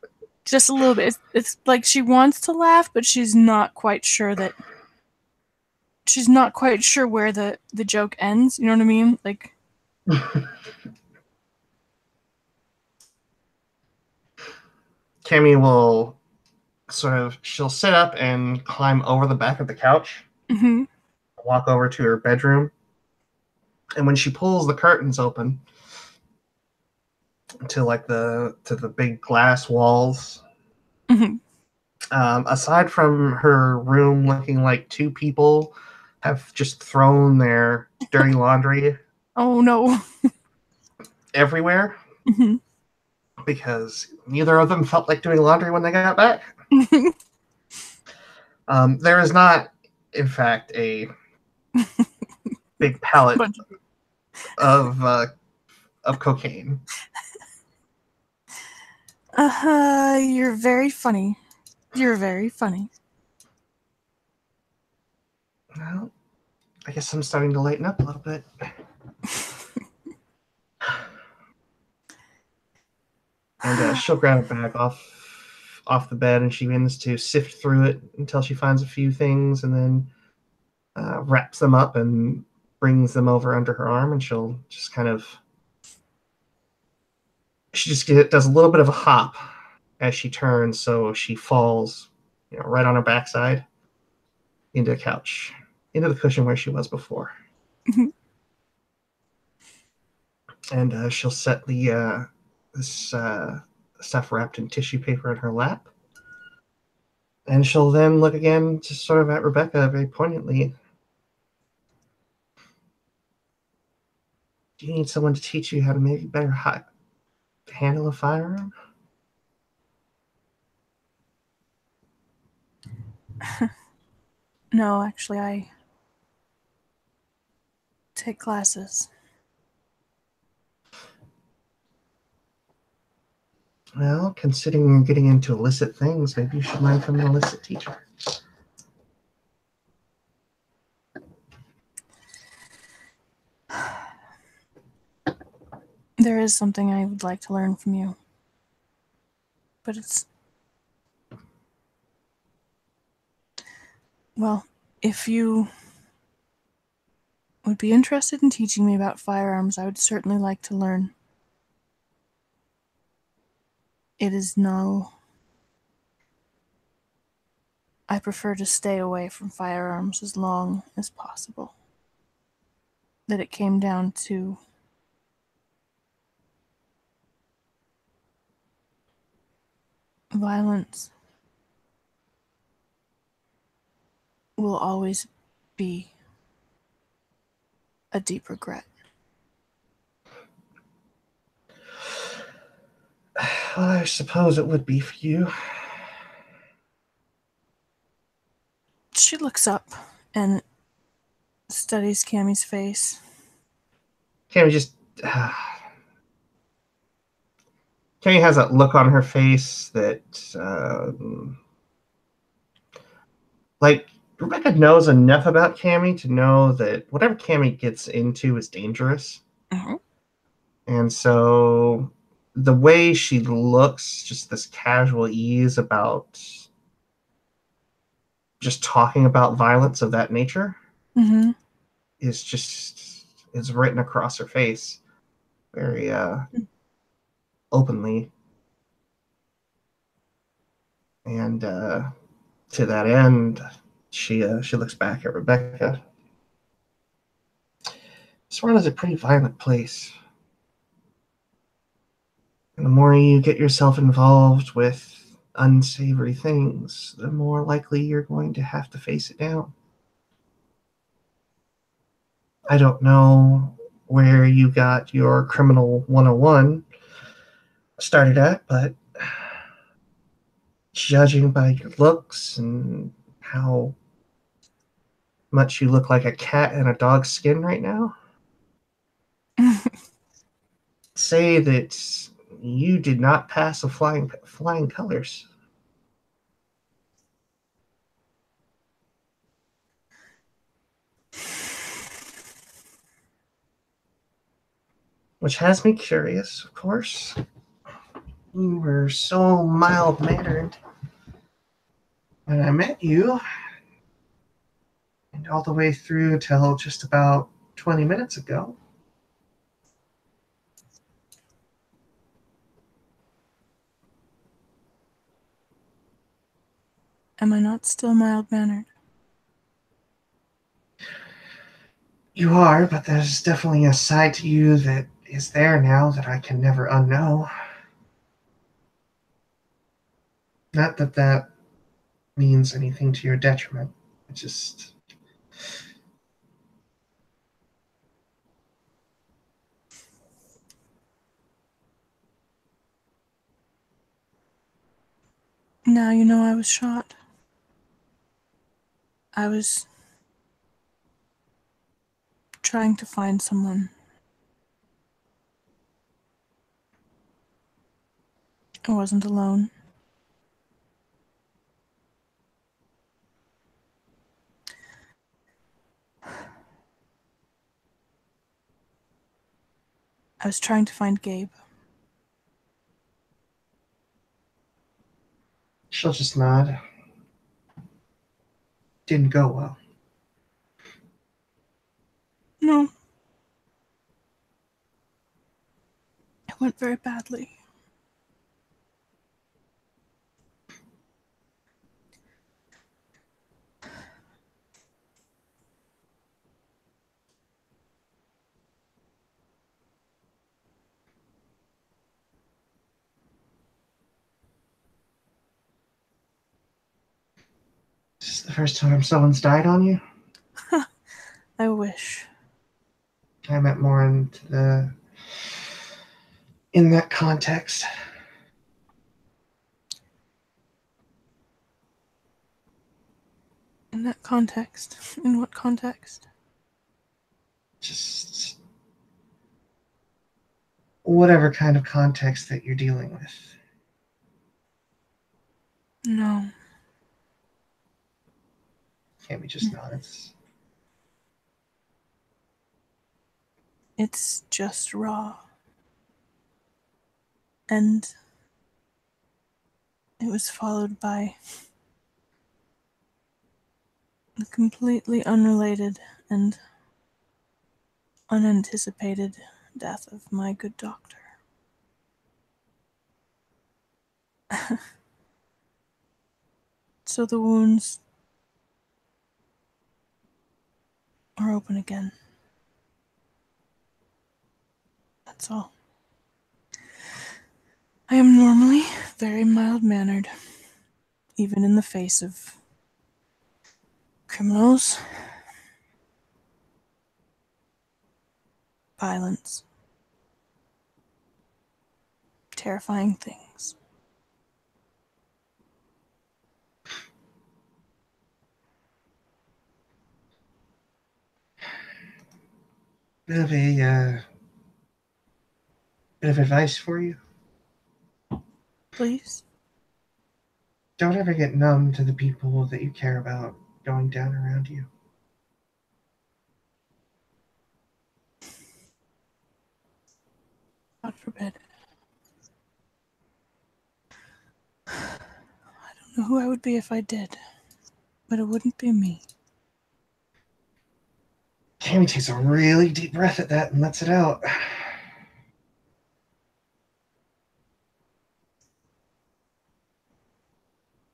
Just a little bit. It's like she wants to laugh, but she's not quite sure where the joke ends. You know what I mean? Like,
Cammie will she'll sit up and climb over the back of the couch, walk over to her bedroom, and when she pulls the curtains open to the big glass walls, aside from her room looking like two people have just thrown their dirty laundry
oh no,
everywhere, because neither of them felt like doing laundry when they got back. There is not, in fact, a big pallet of cocaine.
You're very funny. You're very funny.
Well, I guess I'm starting to lighten up a little bit. And she'll grab a bag off the bed, and she begins to sift through it until she finds a few things, and then wraps them up and brings them over under her arm, and she'll just does a little bit of a hop as she turns, so she falls, right on her backside into the couch, into the cushion where she was before. And she'll set this stuff wrapped in tissue paper in her lap. And she'll then look again just sort of at Rebekah very poignantly. Do you need someone to teach you how to maybe better handle a firearm?
No, actually, I take classes.
Well, considering you're getting into illicit things, maybe you should learn from an illicit teacher.
There is something I would like to learn from you. But well, if you would be interested in teaching me about firearms, I would certainly like to learn. I prefer to stay away from firearms as long as possible. That it came down to violence will always be a deep regret.
Well, I suppose it would be for you.
She looks up and studies Cammie's face.
Cammie has that look on her face that, like, Rebekah knows enough about Cammie to know that whatever Cammie gets into is dangerous.
Mm-hmm.
And so the way she looks, just this casual ease about just talking about violence of that nature, is written across her face very openly. And to that end, she looks back at Rebekah. This world is a pretty violent place. And the more you get yourself involved with unsavory things, the more likely you're going to have to face it down. I don't know where you got your criminal 101 started at, but judging by your looks and how much you look like a cat in a dog's skin right now, say that you did not pass a flying colors. Which has me curious, of course. You were so mild-mannered when I met you, and all the way through till just about 20 minutes ago.
Am I not still mild-mannered?
You are, but there's definitely a side to you that is there now that I can never unknow. Not that that means anything to your detriment. It just...
Now you know I was shot. I was trying to find someone. I wasn't alone. I was trying to find Gabe.
She'll just nod. Didn't go well.
No. It went very badly.
This is the first time someone's died on you?
I wish.
I meant more in that context.
In that context? In what context?
Just whatever kind of context that you're dealing with.
No.
Cammie just nods.
It's just raw. And it was followed by a completely unrelated and unanticipated death of my good doctor. So the wounds are open again. That's all. I am normally very mild-mannered, even in the face of criminals, violence, terrifying things.
Bit of advice for you.
Please?
Don't ever get numb to the people that you care about going down around you.
God forbid. I don't know who I would be if I did, but it wouldn't be me.
Cammie takes a really deep breath at that and lets it out.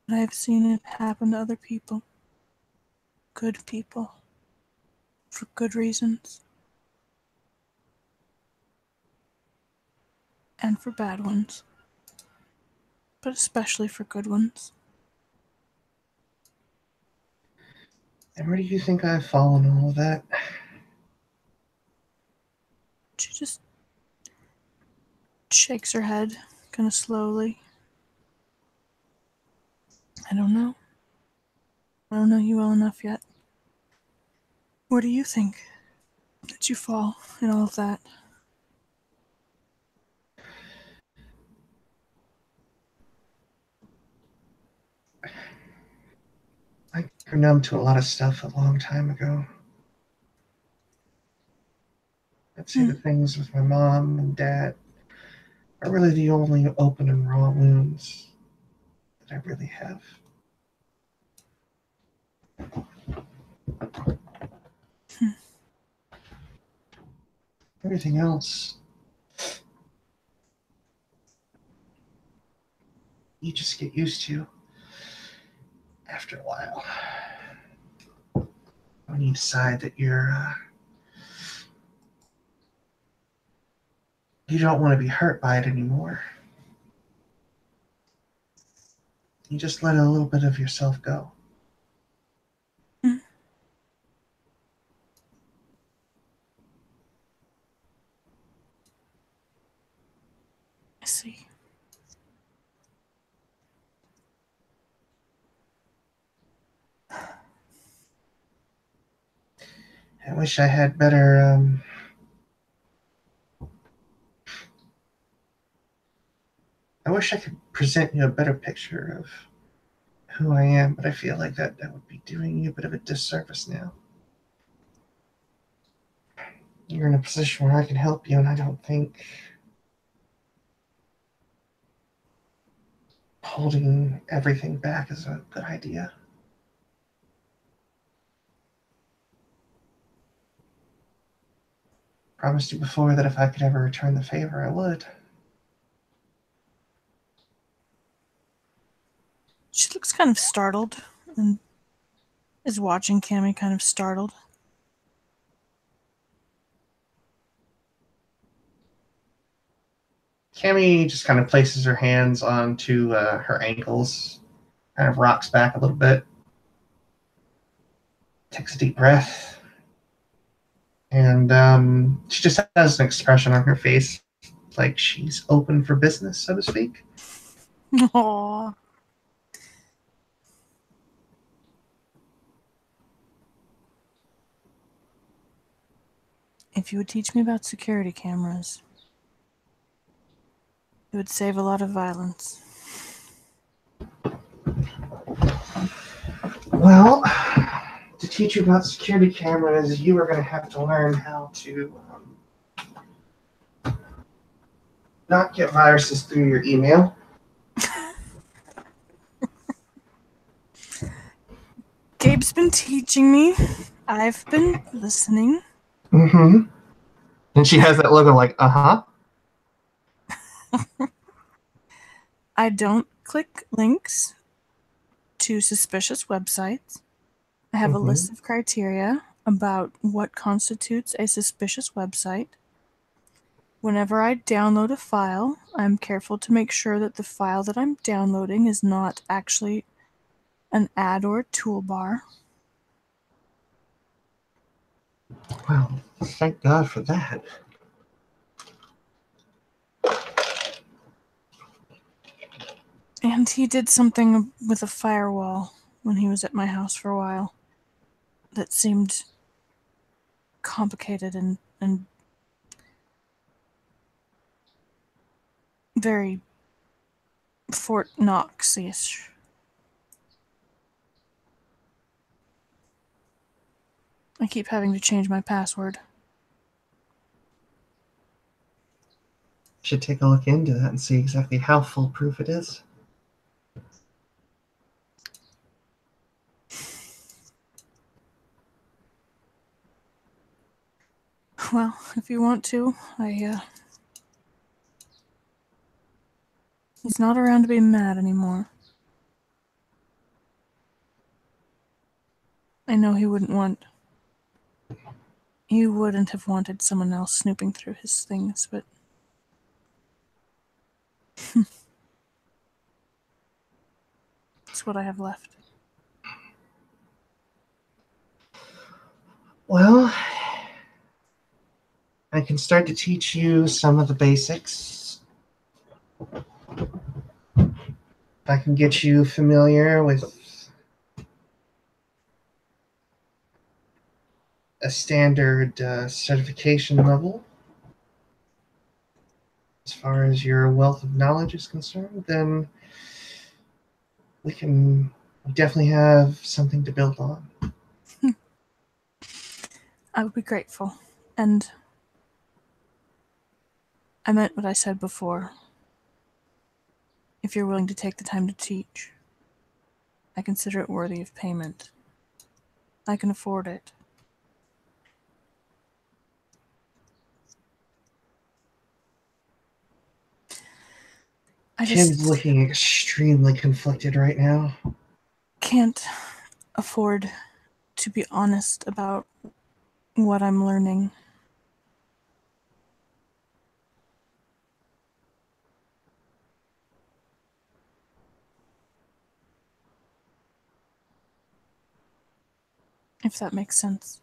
But I've seen it happen to other people. Good people. For good reasons. And for bad ones. But especially for good ones.
And where do you think I fall in all of that?
She just shakes her head, kind of slowly. I don't know. I don't know you well enough yet. Where do you think that you fall in all of that?
I grew numb to a lot of stuff a long time ago. I'd say the things with my mom and dad are really the only open and raw wounds that I really have. Everything else, you just get used to after a while. When you decide that you don't want to be hurt by it anymore, you just let a little bit of yourself go.
I see.
I wish I had better. I wish I could present you a better picture of who I am, but I feel like that would be doing you a bit of a disservice now. You're in a position where I can help you, and I don't think holding everything back is a good idea. Promised you before that if I could ever return the favor, I would.
She looks kind of startled and is watching Cammie kind of startled.
Cammie just kind of places her hands onto her ankles, kind of rocks back a little bit, takes a deep breath, and she just has an expression on her face like she's open for business, so to speak.
Aww. If you would teach me about security cameras, it would save a lot of violence.
Well, to teach you about security cameras, you are going to have to learn how to not get viruses through your email.
Gabe's been teaching me. I've been listening.
Mm-hmm. And she has that look of like, uh-huh.
I don't click links to suspicious websites. I have a list of criteria about what constitutes a suspicious website. Whenever I download a file, I'm careful to make sure that the file that I'm downloading is not actually an ad or a toolbar.
Well, thank God for that.
And he did something with a firewall when he was at my house for a while that seemed complicated and very Fort Knox-ish. I keep having to change my password.
Should take a look into that and see exactly how foolproof it is.
Well, if you want to, he's not around to be mad anymore. I know he wouldn't have wanted someone else snooping through his things, but That's what I have left.
Well, I can start to teach you some of the basics. I can get you familiar with a standard certification level. As far as your wealth of knowledge is concerned, then we definitely have something to build on.
I would be grateful. And I meant what I said before. If you're willing to take the time to teach, I consider it worthy of payment. I can afford it.
Tim's looking extremely conflicted right now.
Can't afford to be honest about what I'm learning. If that makes sense.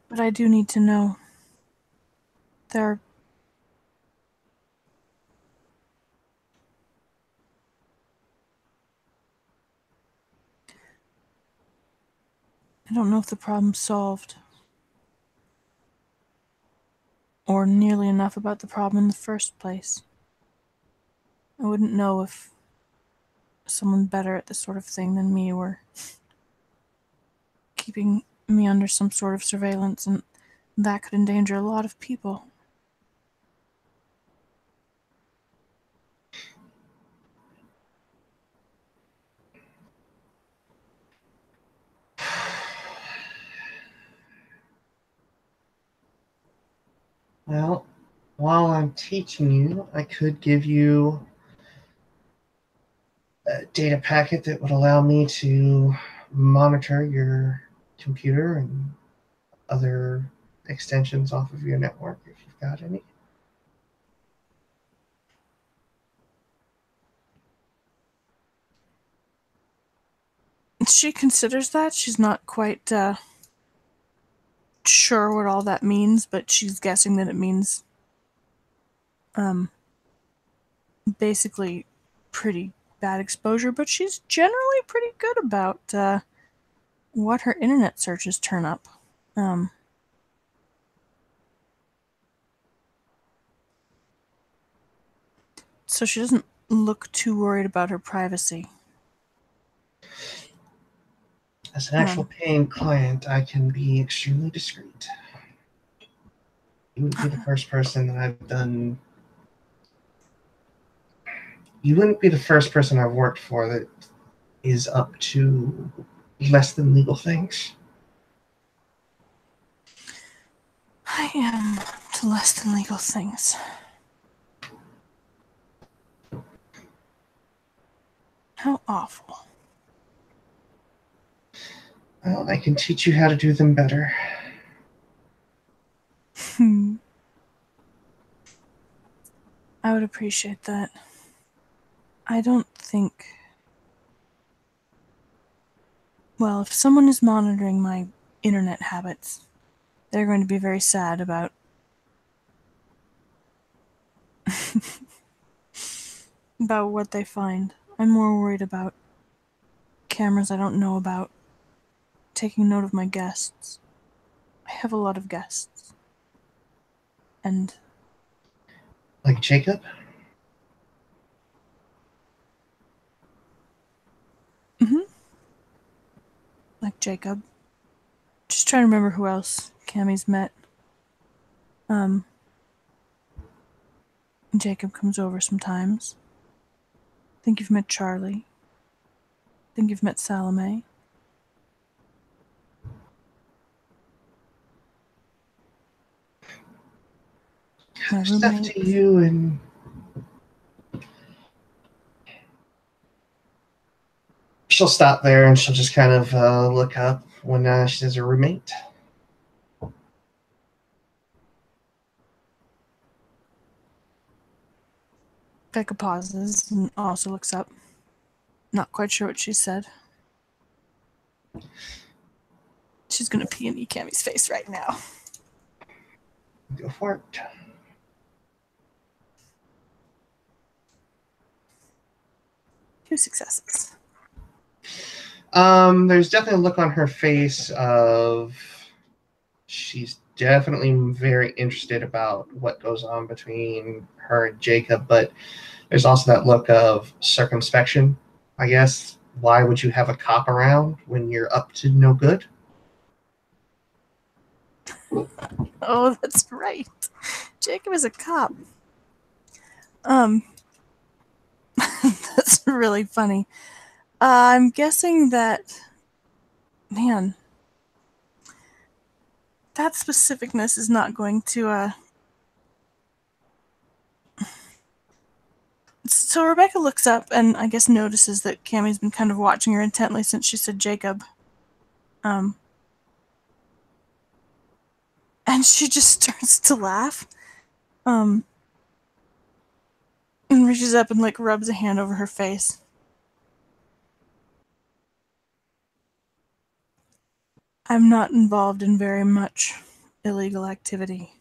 But I do need to know. I don't know if the problem's solved. Or nearly enough about the problem in the first place. I wouldn't know if someone better at this sort of thing than me were keeping me under some sort of surveillance, and that could endanger a lot of people.
Well, while I'm teaching you, I could give you a data packet that would allow me to monitor your computer and other extensions off of your network if you've got any.
She considers that. She's not quite sure what all that means, but she's guessing that it means basically pretty bad exposure, but she's generally pretty good about what her internet searches turn up. So she doesn't look too worried about her privacy.
As an actual paying client, I can be extremely discreet. You wouldn't be the first person that I've done. You wouldn't be the first person I've worked for that is up to less than legal things.
I am to less than legal things. How awful.
Well, I can teach you how to do them better.
I would appreciate that. I don't think... Well, if someone is monitoring my internet habits, they're going to be very sad about about what they find. I'm more worried about cameras I don't know about, taking note of my guests. I have a lot of guests. And...
Like Jacob?
Like Jacob. Just trying to remember who else Cammie's met. Jacob comes over sometimes. I think you've met Charlie. I think you've met Salome. My
Stuff
roommate.
to you and she'll stop there and she'll just kind of look up when she says her roommate.
Rebekah pauses and also looks up. Not quite sure what she said. She's gonna pee in Cammie's face right now.
Go for it.
Two successes.
There's definitely a look on her face of she's definitely very interested about what goes on between her and Jacob, but there's also that look of circumspection, I guess. Why would you have a cop around when you're up to no good?
Oh, that's right. Jacob is a cop. That's really funny. I'm guessing that, man, that specificness is not going to, So Rebekah looks up and I guess notices that Cammie's been kind of watching her intently since she said Jacob. And she just starts to laugh. And reaches up and, like, rubs a hand over her face. I'm not involved in very much illegal activity.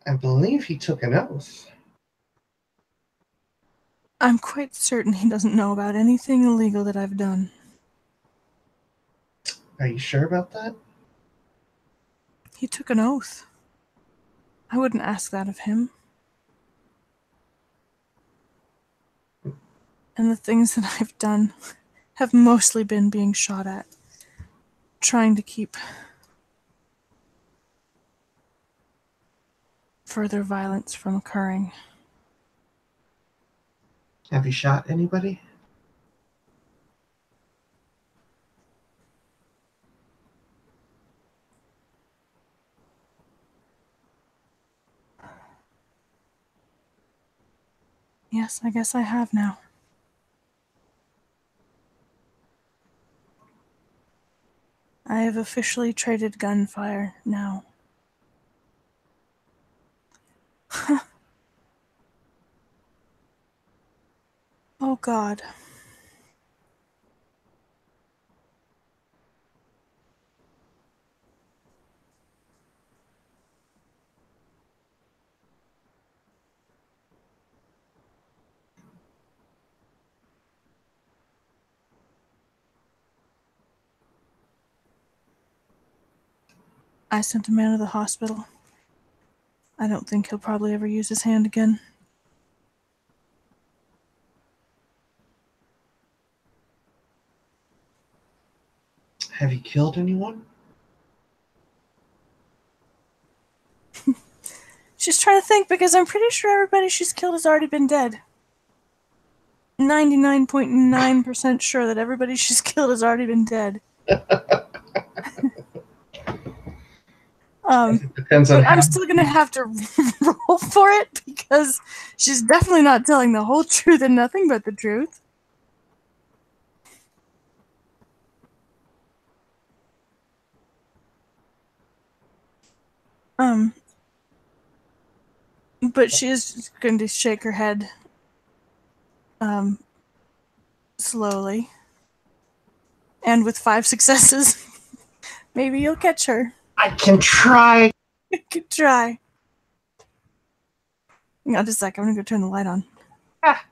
I believe he took an oath.
I'm quite certain he doesn't know about anything illegal that I've done.
Are you sure about that?
He took an oath. I wouldn't ask that of him. And the things that I've done have mostly been being shot at. Trying to keep further violence from occurring.
Have you shot anybody?
Yes, I guess I have now. I have officially traded gunfire now. Oh God. I sent a man to the hospital. I don't think he'll probably ever use his hand again.
Have you killed anyone?
She's trying to think because I'm pretty sure everybody she's killed has already been dead. 99.9% sure that everybody she's killed has already been dead.
Depends on
but I'm still gonna have to roll for it because she's definitely not telling the whole truth and nothing but the truth. But she is going to shake her head slowly. And with 5 successes, maybe you'll catch her.
I can try.
You can try. Hang on just a sec, I'm gonna go turn the light on.
Ah.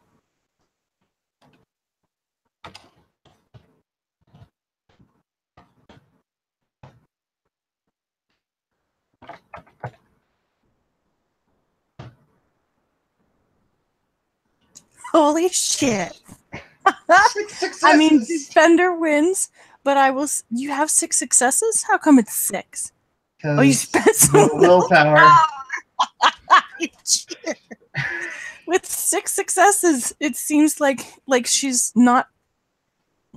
Holy shit.
6 successes.
I mean, Defender wins, but I will. You have 6 successes? How come it's 6? Oh, you spent some
willpower.
With 6 successes, it seems like she's not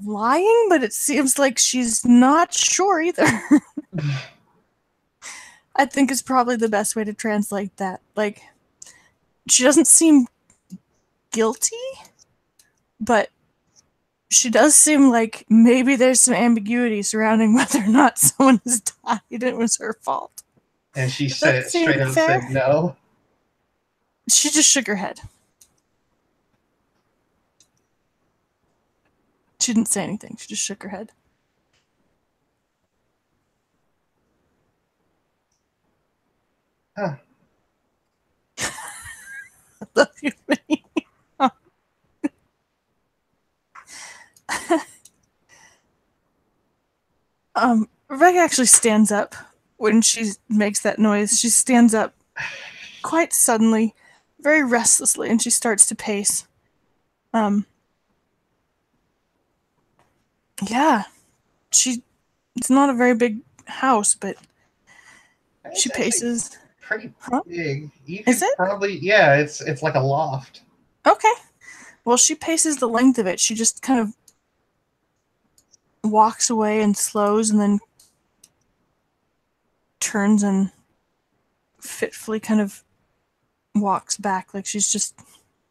lying, but it seems like she's not sure either. I think is probably the best way to translate that. Like, she doesn't seem guilty, but she does seem like maybe there's some ambiguity surrounding whether or not someone has died and it was her fault.
And she said straight up said no.
She just shook her head. She didn't say anything. She just shook her head.
Huh.
I love you, Minnie. Rebekah actually stands up when she makes that noise. She stands up quite suddenly, very restlessly, and she starts to pace. Yeah, it's not a very big house, but she paces.
Pretty
Huh?
big. You
Is
could
it?
probably, yeah, it's like a loft.
Okay. Well, she paces the length of it. She just kind of walks away and slows and then turns and fitfully kind of walks back like she's just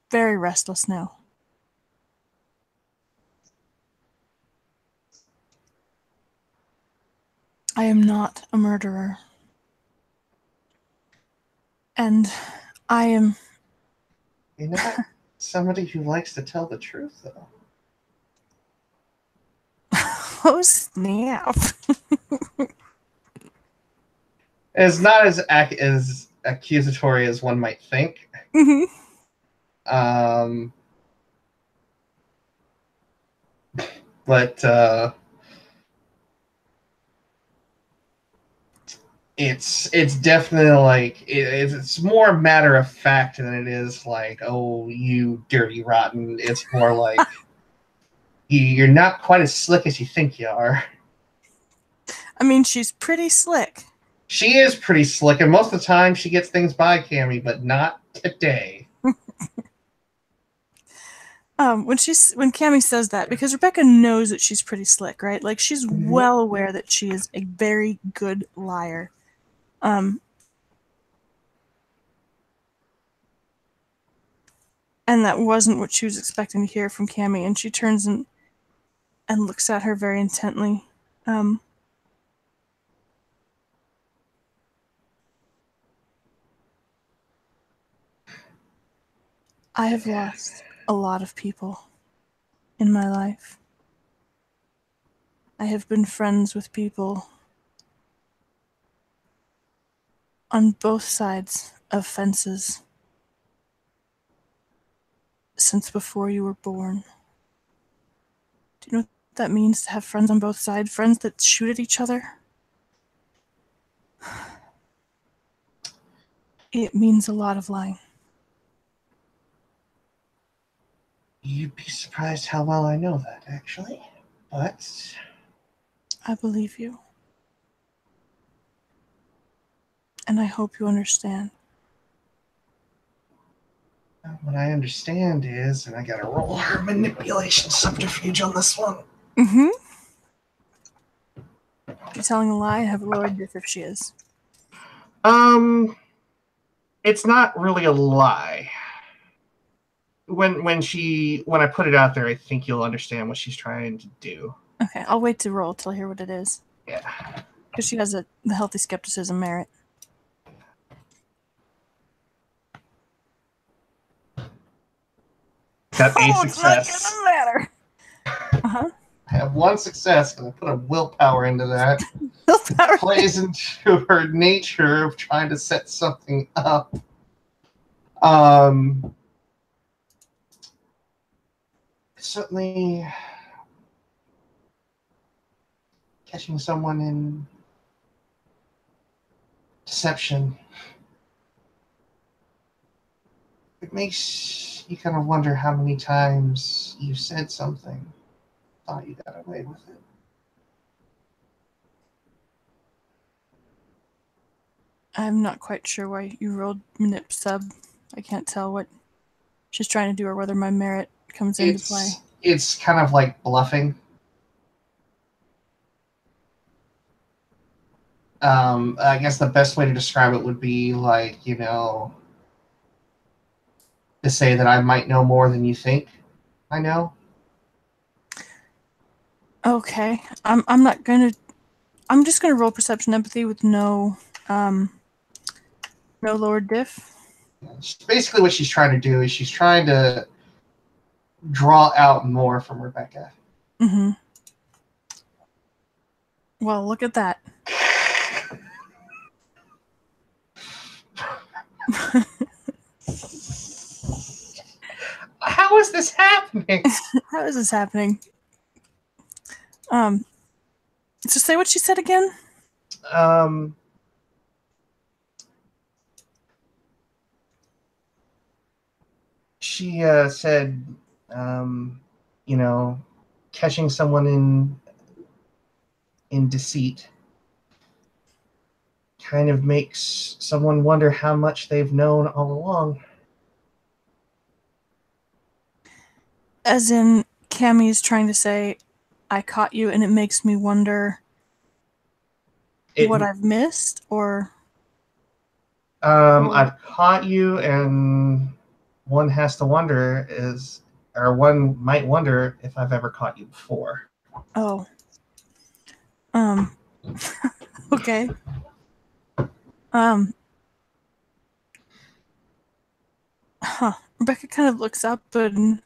very restless now. I am not a murderer. And I am...
You're not somebody who likes to tell the truth, though.
Oh, snap.
It's not as accusatory as one might think. But it's definitely like it's more matter of fact than it is like, oh, you dirty rotten. It's more like you're not quite as slick as you think you are.
I mean, she's pretty slick.
She is pretty slick, and most of the time she gets things by Cammie, but not today.
When Cammie says that, because Rebekah knows that she's pretty slick, right? Like, she's well aware that she is a very good liar. And that wasn't what she was expecting to hear from Cammie, and she turns and looks at her very intently. I have lost a lot of people in my life. I have been friends with people on both sides of fences since before you were born. Do you know what that means to have friends on both sides? Friends that shoot at each other? It means a lot of lying.
You'd be surprised how well I know that, actually. But
I believe you. And I hope you understand.
what I understand is, and I gotta roll her manipulation subterfuge on this one.
Mm-hmm. If you're telling a lie, I have a lower diff if she is.
It's not really a lie. When I put it out there, I think you'll understand what she's trying to do.
Okay, I'll wait to roll till I hear what it is.
Yeah.
Because she has the healthy skepticism merit.
Got a success.
It's not gonna matter. Uh-huh.
I have one success, and I put a willpower into that.
Willpower
plays into her nature of trying to set something up. Certainly catching someone in deception, it makes you kind of wonder how many times you said something, thought you got away with it.
I'm not quite sure why you rolled manip sub. I can't tell what she's trying to do or whether my merit comes into play.
It's kind of like bluffing. I guess the best way to describe it would be like, to say that I might know more than you think I know.
Okay. I'm just gonna roll perception empathy with no lower diff.
Basically, what she's trying to do is she's trying to draw out more from Rebekah.
Mm-hmm. Well, look at that.
How is this happening?
How is this happening? So say what she said again?
She said, you know, catching someone in deceit kind of makes someone wonder how much they've known all along.
As in, Cammie's trying to say, I caught you and it makes me wonder what I've missed, or...
I've caught you, and one has to wonder one might wonder if I've ever caught you before.
Oh. Okay. Rebekah kind of looks up and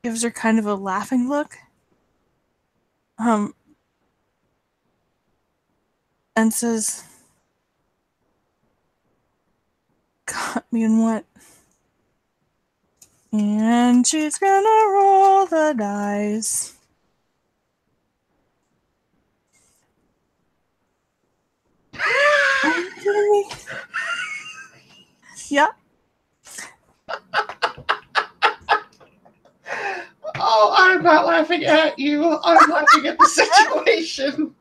gives her kind of a laughing look. And says, caught me in what? And she's gonna roll the dice. Are you kidding me? Yeah.
Oh, I'm not laughing at you. I'm laughing at the situation.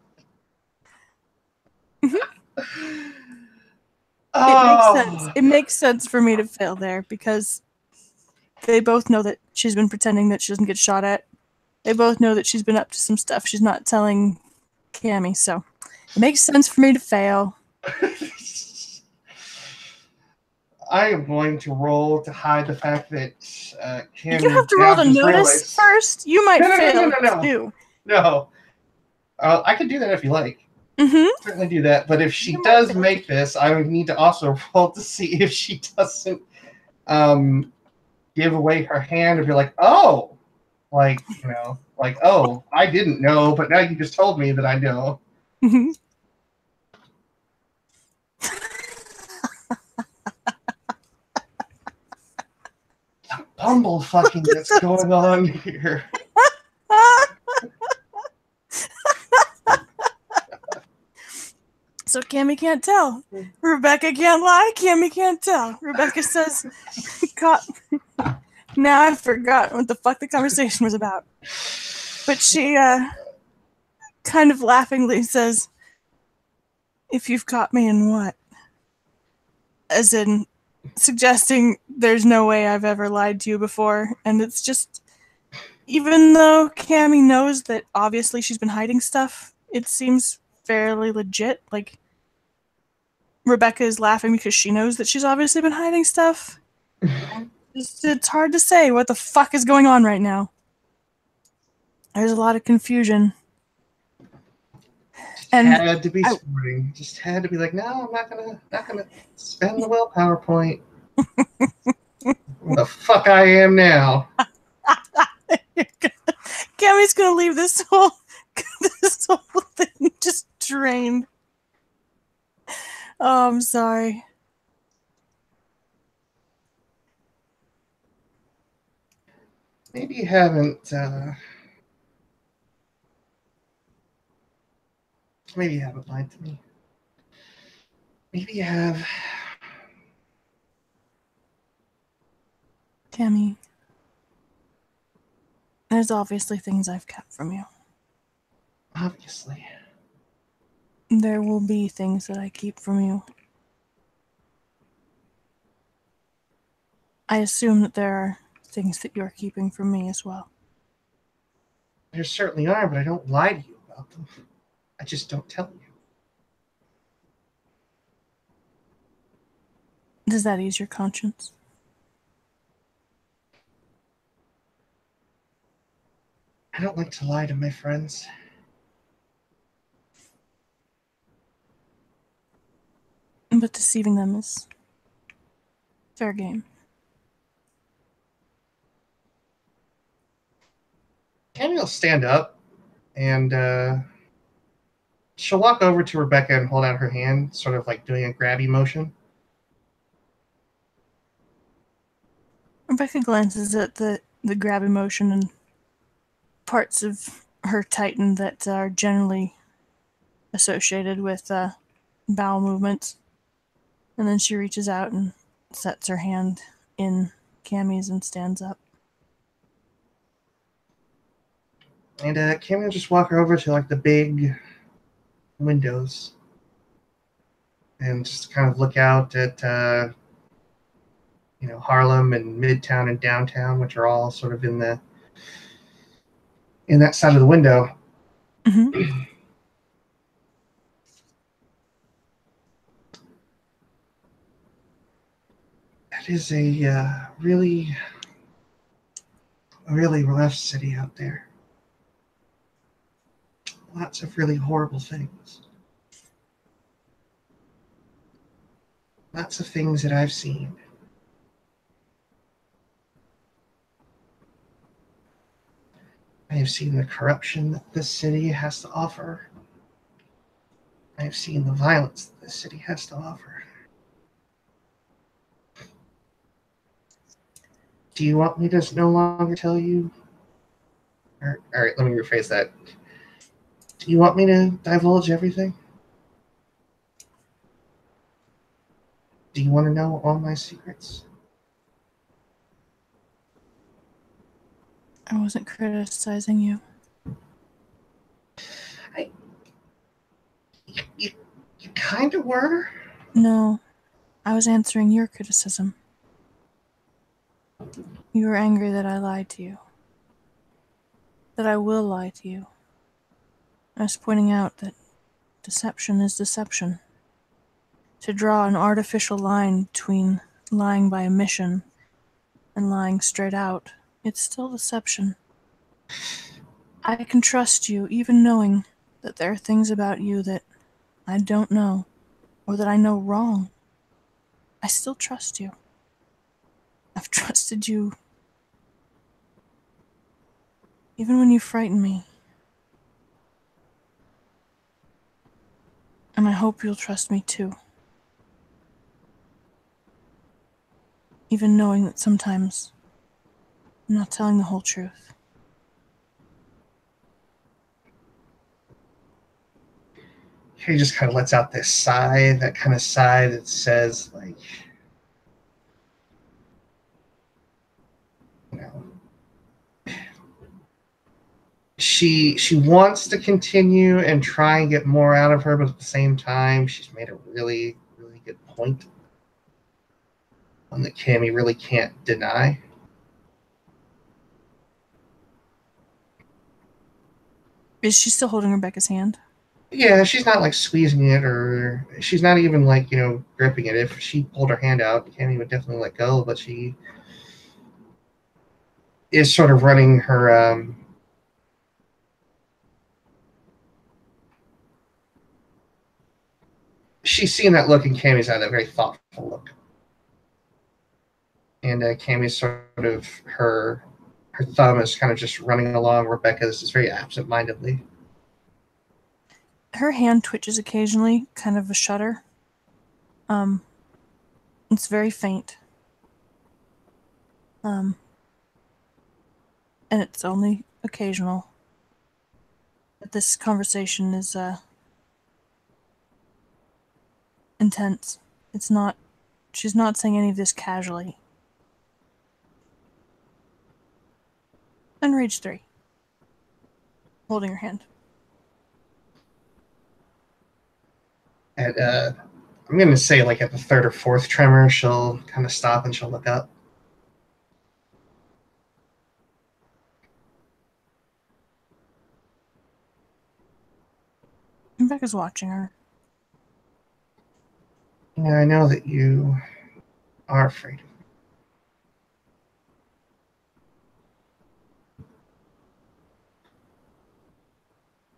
It makes sense. It makes sense for me to fail there because they both know that she's been pretending that she doesn't get shot at. They both know that she's been up to some stuff she's not telling Cammie, so it makes sense for me to fail.
I am going to roll to hide the fact that Cammie...
You have to roll to notice first? You might fail too.
No. I can do that if you like.
Mm-hmm.
Certainly do that. But if she does make this, I would need to also roll to see if she doesn't give away her hand and be like, oh, like, you know, like, oh, I didn't know, but now you just told me that I know.
Mm-hmm.
Bumblefucking that's going on here.
So Cammie can't tell. Rebekah can't lie. Cammie can't tell. Rebekah says, now I've forgotten what the fuck the conversation was about. But she kind of laughingly says, if you've caught me in what? As in suggesting there's no way I've ever lied to you before. And it's just, even though Cammie knows that obviously she's been hiding stuff, it seems fairly legit. Like, Rebekah is laughing because she knows that she's obviously been hiding stuff. It's hard to say what the fuck is going on right now. There's a lot of confusion.
And had to be sporting. Just had to be like, no, I'm not gonna spend the willpower point. What the fuck I am now.
Cammie's gonna leave this whole thing just drained. Oh, I'm sorry.
Maybe you haven't lied to me. Maybe you have.
Cammie, there's obviously things I've kept from you.
Obviously.
There will be things that I keep from you. I assume that there are things that you're keeping from me as well.
There certainly are, but I don't lie to you about them. I just don't tell you.
Does that ease your conscience?
I don't like to lie to my friends.
But deceiving them is fair game.
Cammie will stand up and she'll walk over to Rebekah and hold out her hand, sort of like doing a grabby motion.
Rebekah glances at the grab motion, and parts of her tighten that are generally associated with bowel movements. And then she reaches out and sets her hand in Cammie's and stands up.
And Cammie will just walk her over to like the big windows and just kind of look out at Harlem and Midtown and downtown, which are all sort of in that side of the window.
Mm-hmm.
That is a really, really rough city out there. Lots of really horrible things. Lots of things that I've seen. I have seen the corruption that this city has to offer. I have seen the violence that this city has to offer. Do you want me to no longer tell you? All right, let me rephrase that. Do you want me to divulge everything? Do you want to know all my secrets?
I wasn't criticizing you.
You kind of were?
No, I was answering your criticism. You were angry that I lied to you. That I will lie to you. I was pointing out that deception is deception. To draw an artificial line between lying by omission and lying straight out, it's still deception. I can trust you even knowing that there are things about you that I don't know, or that I know wrong. I still trust you. I've trusted you even when you frighten me. And I hope you'll trust me too. Even knowing that sometimes I'm not telling the whole truth.
He just kind of lets out this sigh, that kind of sigh that says, like, she wants to continue and try and get more out of her, but at the same time, she's made a really, really good point. One that Cammie really can't deny.
Is she still holding Rebekah's hand?
Yeah, she's not like squeezing it, or she's not even like, gripping it. If she pulled her hand out, Cammie would definitely let go, but she is sort of running her she's seeing that look in Cammie's eye, that very thoughtful look. And Cammie's sort of her thumb is kind of just running along Rebekah's just very absent-mindedly.
Her hand twitches occasionally, kind of a shudder. It's very faint. And it's only occasional. But this conversation is intense. She's not saying any of this casually. And Rage 3. Holding her hand.
At I'm going to say like at the third or fourth tremor, she'll kind of stop and she'll look up.
Rebekah's watching her.
Yeah, I know that you are afraid of me.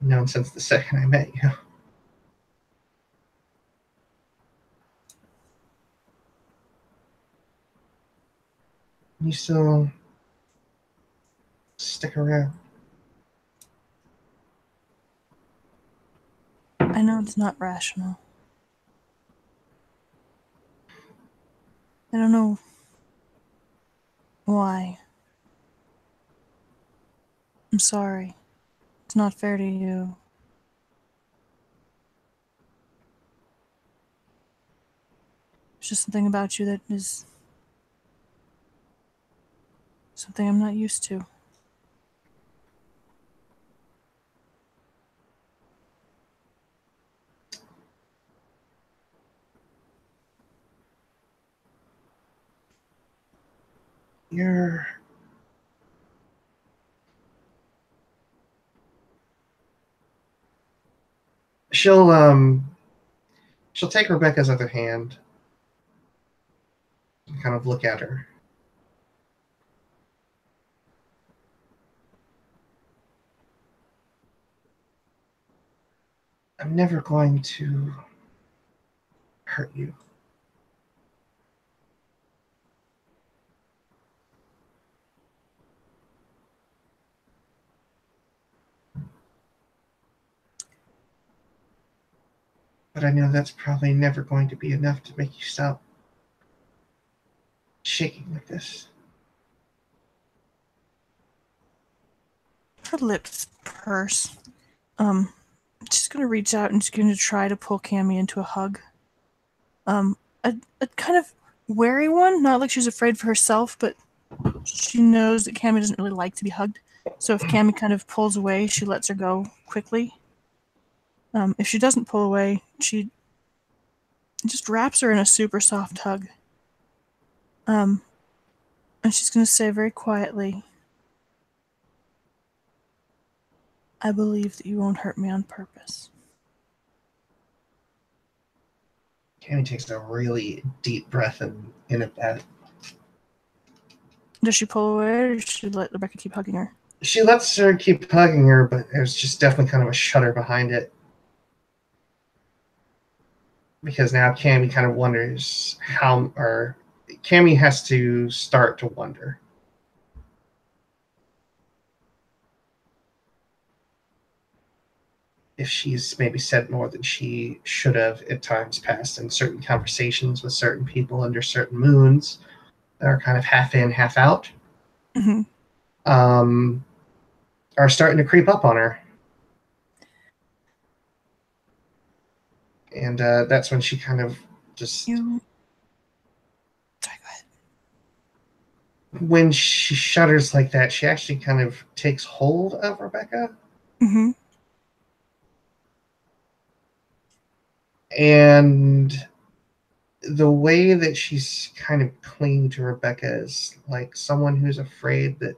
Known since the second I met you. You still stick around.
I know it's not rational. I don't know why. I'm sorry. It's not fair to you. It's just something about you that is something I'm not used to.
She'll take Rebekah's other hand and kind of look at her. I'm never going to hurt you. But I know that's probably never going to be enough to make you stop shaking like this.
Her lips purse. She's gonna reach out and she's gonna try to pull Cammie into a hug. A kind of wary one, not like she's afraid for herself, but she knows that Cammie doesn't really like to be hugged. So if Cammie kind of pulls away, she lets her go quickly. If she doesn't pull away, she just wraps her in a super soft hug. And she's gonna say very quietly, I believe that you won't hurt me on purpose.
Cammie takes a really deep breath in at that.
Does she pull away, or does she let Rebekah keep hugging her?
She lets her keep hugging her, but there's just definitely kind of a shudder behind it. Because now Cammie kind of wonders Cammie has to start to wonder. If she's maybe said more than she should have at times past in certain conversations with certain people under certain moons that are kind of half in, half out, are starting to creep up on her. And that's when she kind of just...
Sorry, go ahead.
When she shudders like that, she actually kind of takes hold of Rebekah. And the way that she's kind of clinging to Rebekah is like someone who's afraid that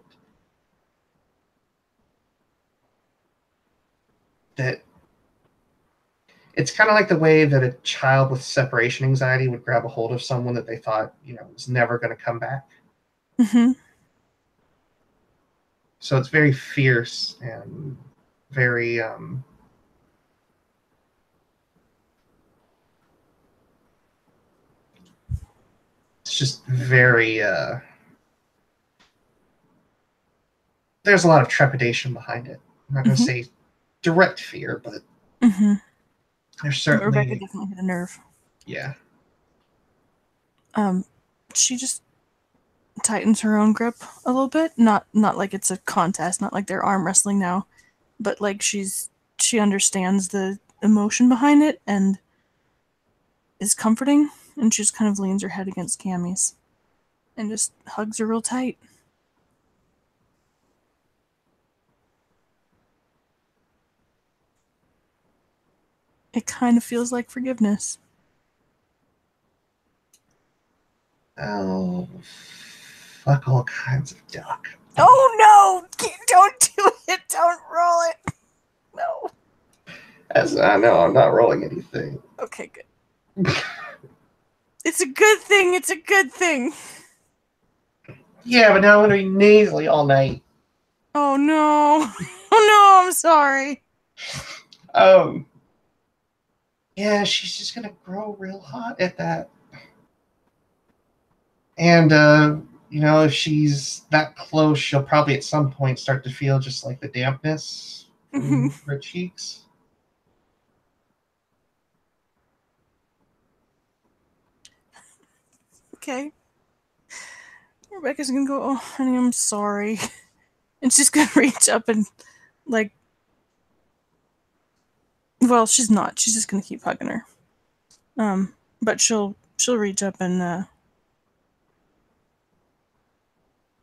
it's kind of like the way that a child with separation anxiety would grab a hold of someone that they thought, was never going to come back. So it's very fierce and very it's just very there's a lot of trepidation behind it. I'm not going to say direct fear, but there's certainly...
Rebekah definitely hit a nerve.
Yeah.
She just tightens her own grip a little bit. Not like it's a contest, not like they're arm wrestling now, but like she understands the emotion behind it and is comforting, and she just kind of leans her head against Cammie's and just hugs her real tight. It kind of feels like forgiveness.
Oh, fuck all kinds of duck.
Oh no! Don't do it! Don't roll it! No.
As I know, I'm not rolling anything.
Okay, good. It's a good thing. It's a good thing.
Yeah, but now I'm going to be nasally all night.
Oh no. Oh no, I'm sorry.
Yeah, she's just going to grow real hot at that. And if she's that close, she'll probably at some point start to feel just like the dampness from her cheeks.
Okay. Rebekah's gonna go, oh, honey, I'm sorry. And she's gonna reach up and, like, well, she's not. She's just gonna keep hugging her. But she'll reach up and,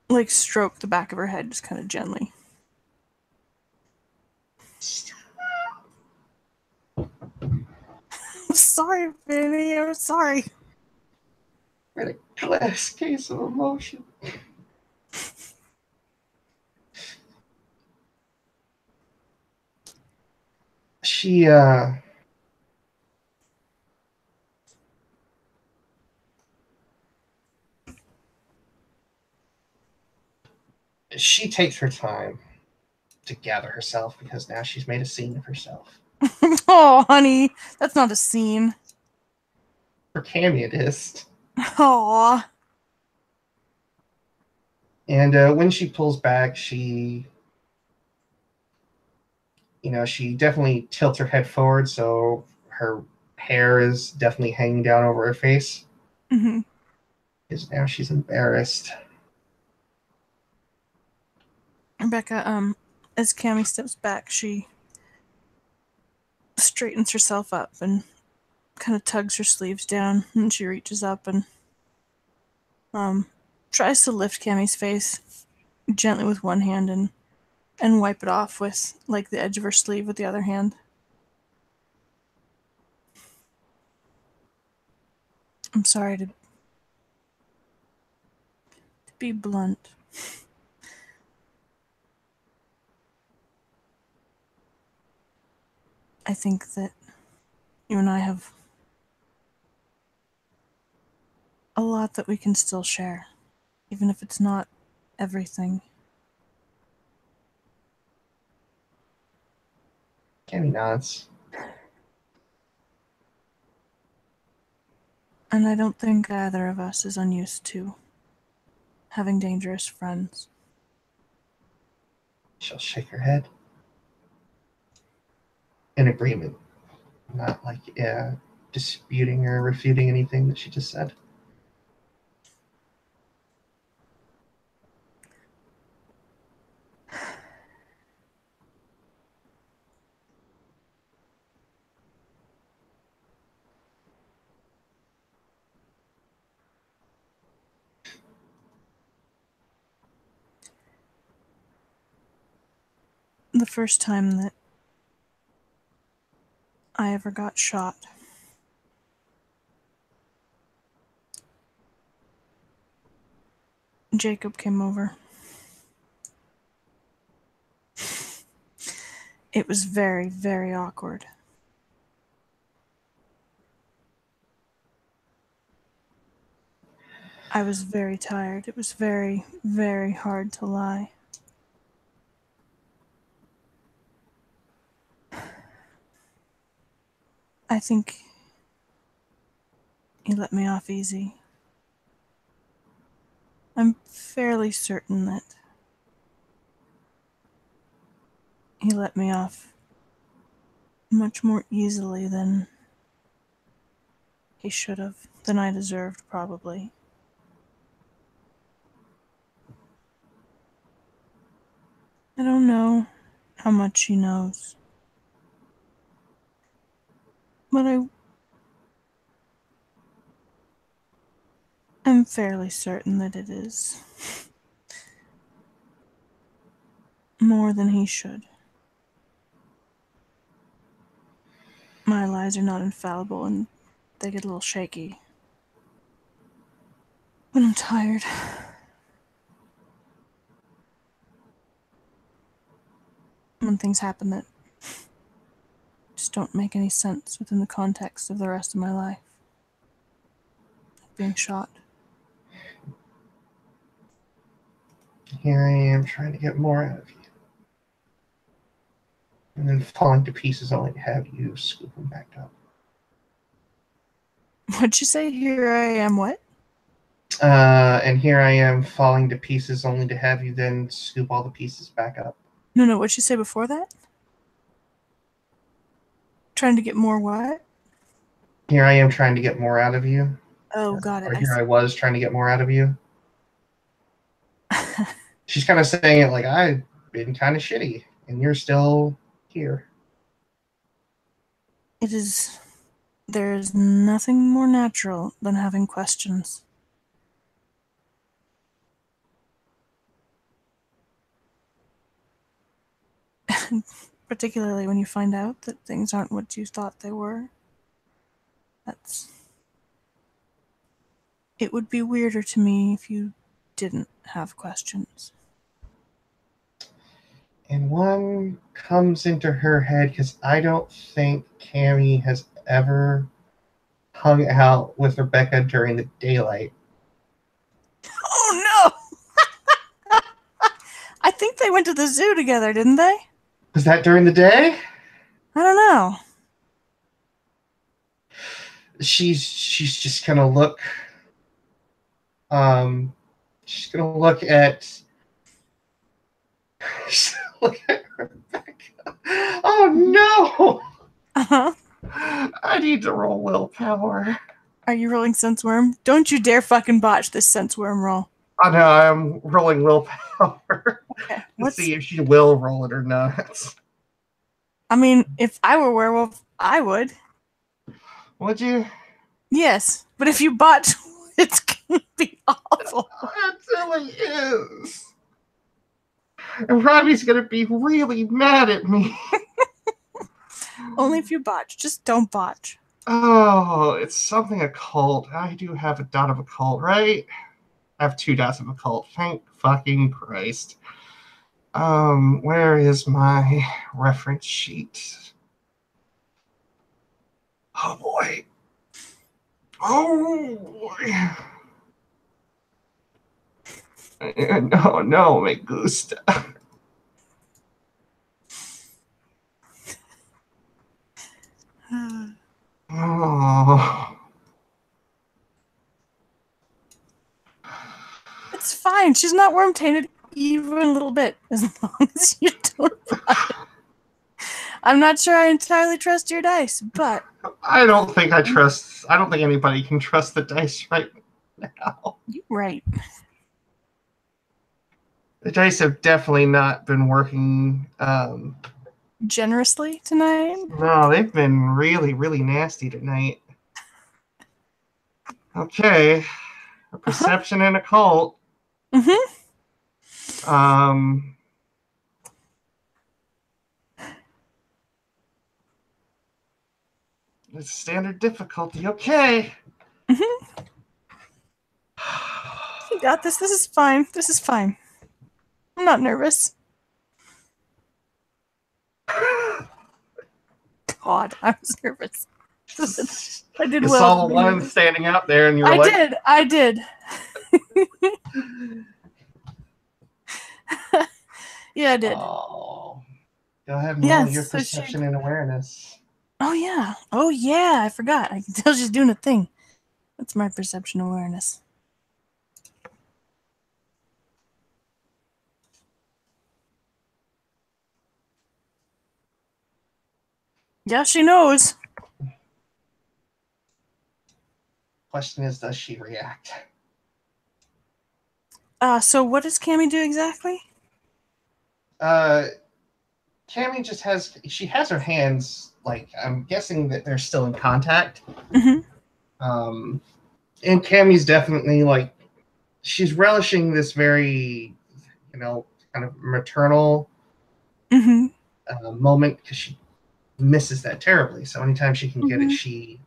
like, stroke the back of her head just kind of gently. I'm sorry, Vinny. I'm sorry.
We're in a glass case of emotion. She takes her time to gather herself because now she's made a scene of herself.
Oh, honey, that's not a scene.
For Cammie, it is.
Aww.
And when she pulls back, she definitely tilts her head forward, so her hair is definitely hanging down over her face.
Mm-hmm.
Because now she's embarrassed.
Rebekah, as Cammie steps back, she straightens herself up and kind of tugs her sleeves down, and she reaches up and tries to lift Cammie's face gently with one hand and wipe it off with, like, the edge of her sleeve with the other hand. I'm sorry to be blunt. I think that you and I have a lot that we can still share, even if it's not everything.
Cammie nods.
And I don't think either of us is unused to having dangerous friends.
She'll shake her head. In agreement. Not like disputing or refuting anything that she just said.
The first time that I ever got shot, Jacob came over. It was very, very awkward. I was very tired. It was very, very hard to lie. I think he let me off easy. I'm fairly certain that he let me off much more easily than he should have, than I deserved, probably. I don't know how much he knows, but I'm fairly certain that it is more than he should. My lies are not infallible, and they get a little shaky when I'm tired. When things happen that just don't make any sense within the context of the rest of my life. Like being shot.
Here I am trying to get more out of you. And then falling to pieces only to have you scoop them back up.
What'd you say? Here I am, what?
And here I am falling to pieces only to have you then scoop all the pieces back up.
No, what'd she say before that? Trying to get more what?
Here I am trying to get more out of you.
Oh, got it.
Or here I was trying to get more out of you. She's kind of saying it like, I've been kind of shitty, and you're still here.
There's nothing more natural than having questions. Particularly when you find out that things aren't what you thought they were. It would be weirder to me if you didn't have questions.
And one comes into her head because I don't think Cammie has ever hung out with Rebekah during the daylight.
Oh no! I think they went to the zoo together, didn't they?
Was that during the day?
I don't know.
She's just gonna look. She's gonna look at. Look at Rebekah. Oh no!
Uh-huh.
I need to roll willpower.
Are you rolling sense worm? Don't you dare fucking botch this sense worm roll.
Oh no, I'm rolling willpower.
Okay.
To see if she will roll it or not.
I mean, if I were werewolf, I would.
Would you?
Yes, but if you botch, it's gonna be awful.
It really is. And Robbie's gonna be really mad at me.
Only if you botch. Just don't botch.
Oh, it's something occult. I do have a dot of occult, right? I have 2 dots of occult. Thank fucking Christ. Where is my reference sheet? Oh boy. Oh boy. No, me gusta. Oh.
It's fine. She's not worm tainted even a little bit, as long as you don't botch. I'm not sure I entirely trust your dice, but
I don't think anybody can trust the dice right now.
You're right.
The dice have definitely not been working
generously tonight.
No, they've been really, really nasty tonight. Okay. A perception and occult.
Mm-hmm.
It's standard difficulty. Okay.
Mm-hmm. You got this. This is fine. This is fine. I'm not nervous. God, I was nervous. I did well.
You saw the one standing out there, and you were like,
I did. Yeah, I did.
Oh. Go ahead and roll your perception and awareness.
Oh, yeah. Oh, yeah. I forgot. I can tell she's doing a thing. That's my perception awareness. Yeah, she knows.
Question is, does she react?
So what does Cammie do exactly?
Cammie just has her hands, like, I'm guessing that they're still in contact.
Mm-hmm.
And Cammie's definitely, like, she's relishing this very, kind of maternal moment, because she misses that terribly. So anytime she can get it, she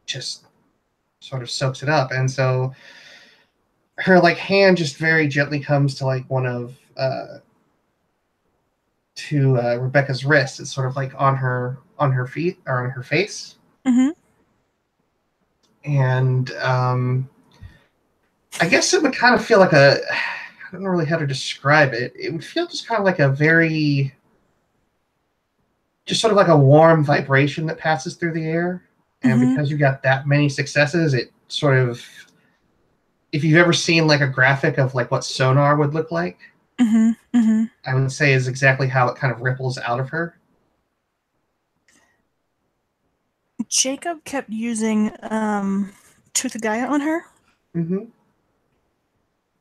just sort of soaks it up. And so her, like, hand just very gently comes to, like, one of Rebekah's wrist. It's sort of like on her feet or on her face.
Mm-hmm.
And I guess it would kind of feel like I don't know really how to describe it. It would feel just kind of like a very, just sort of like a warm vibration that passes through the air. And because you got that many successes, it sort of if you've ever seen like a graphic of like what sonar would look like, I would say is exactly how it kind of ripples out of her.
Jacob kept using Tooth of Gaia on her.
Mm-hmm.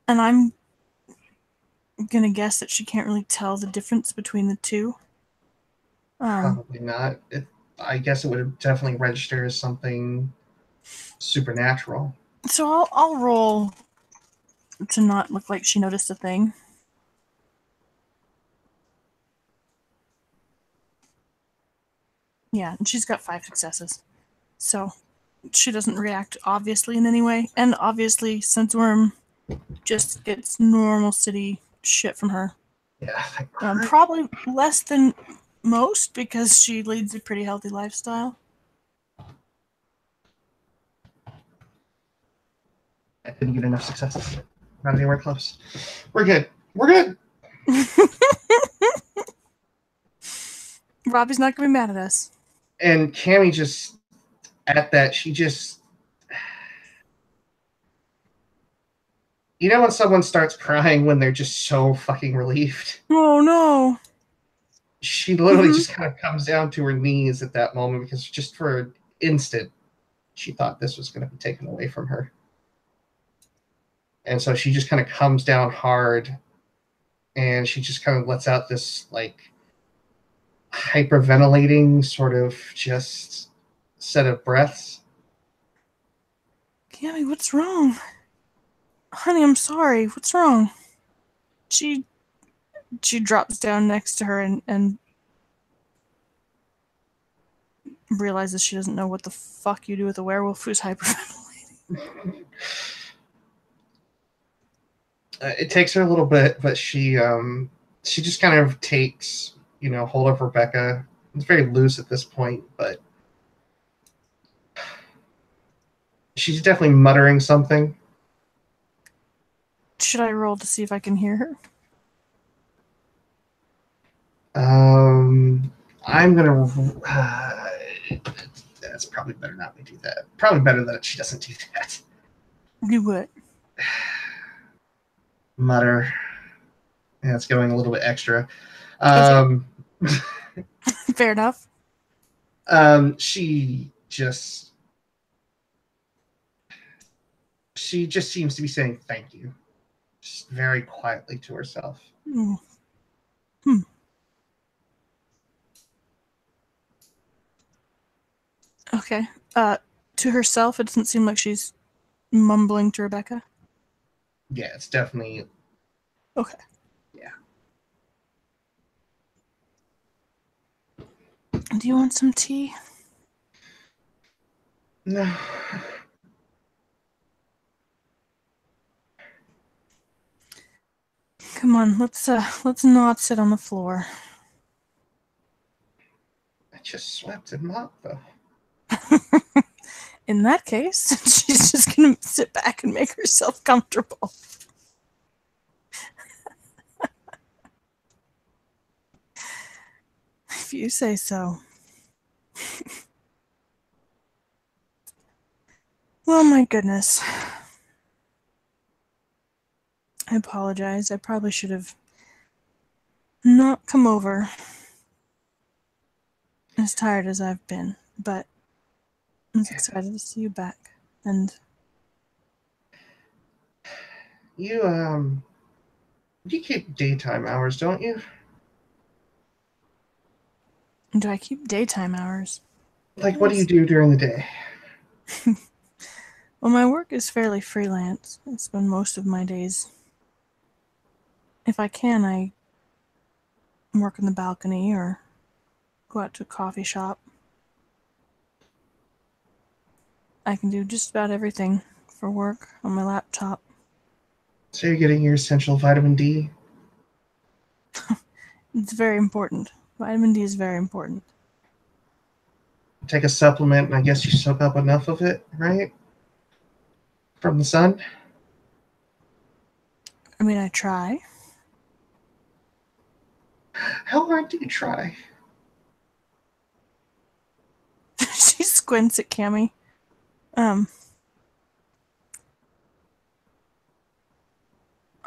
And I'm gonna guess that she can't really tell the difference between the two.
Probably not. I guess it would definitely register as something supernatural.
So I'll roll to not look like she noticed a thing. Yeah, and she's got 5 successes. So she doesn't react obviously in any way. And obviously, Senseworm just gets normal city shit from her.
Yeah.
Probably less than most because she leads a pretty healthy lifestyle.
I didn't get enough successes. Not anywhere close. We're good. We're good.
Robbie's not gonna be mad at us.
And Cammie just at that, she just, you know, when someone starts crying when they're just so fucking relieved.
Oh no.
She literally just kind of comes down to her knees at that moment because just for an instant, she thought this was going to be taken away from her. And so she just kind of comes down hard and she just kind of lets out this like hyperventilating sort of just set of breaths.
Cammie, what's wrong? Honey, I'm sorry. What's wrong? She drops down next to her and realizes she doesn't know what the fuck you do with a werewolf who's hyperventilating.
It takes her a little bit, but she just kind of takes, you know, hold of Rebekah. It's very loose at this point, but she's definitely muttering something.
Should I roll to see if I can hear her?
I'm gonna. That's probably better not to do that. Probably better that she doesn't do that.
Do what?
Mutter. Yeah, it's going a little bit extra.
Fair enough.
She just seems to be saying thank you, just very quietly to herself.
Okay. To herself, it doesn't seem like she's mumbling to Rebekah.
Yeah, it's definitely.
Okay.
Yeah.
Do you want some tea?
No.
Come on, let's not sit on the floor.
I just swept and mopped though.
In that case, she's just gonna sit back and make herself comfortable. If you say so. Well, my goodness. I apologize. I probably should have not come over as tired as I've been, but I'm excited to see you back. And
you keep daytime hours, don't you?
do I keep daytime hours?
Like, what do you do during the day?
Well, my work is fairly freelance. I spend most of my days. If I can, I work in the balcony or go out to a coffee shop. I can do just about everything for work on my laptop.
So you're getting your essential vitamin D?
It's very important. Vitamin D is very important.
Take a supplement, and I guess you soak up enough of it, right? From the sun?
I mean, I try.
How hard do you try?
She squints at Cammie.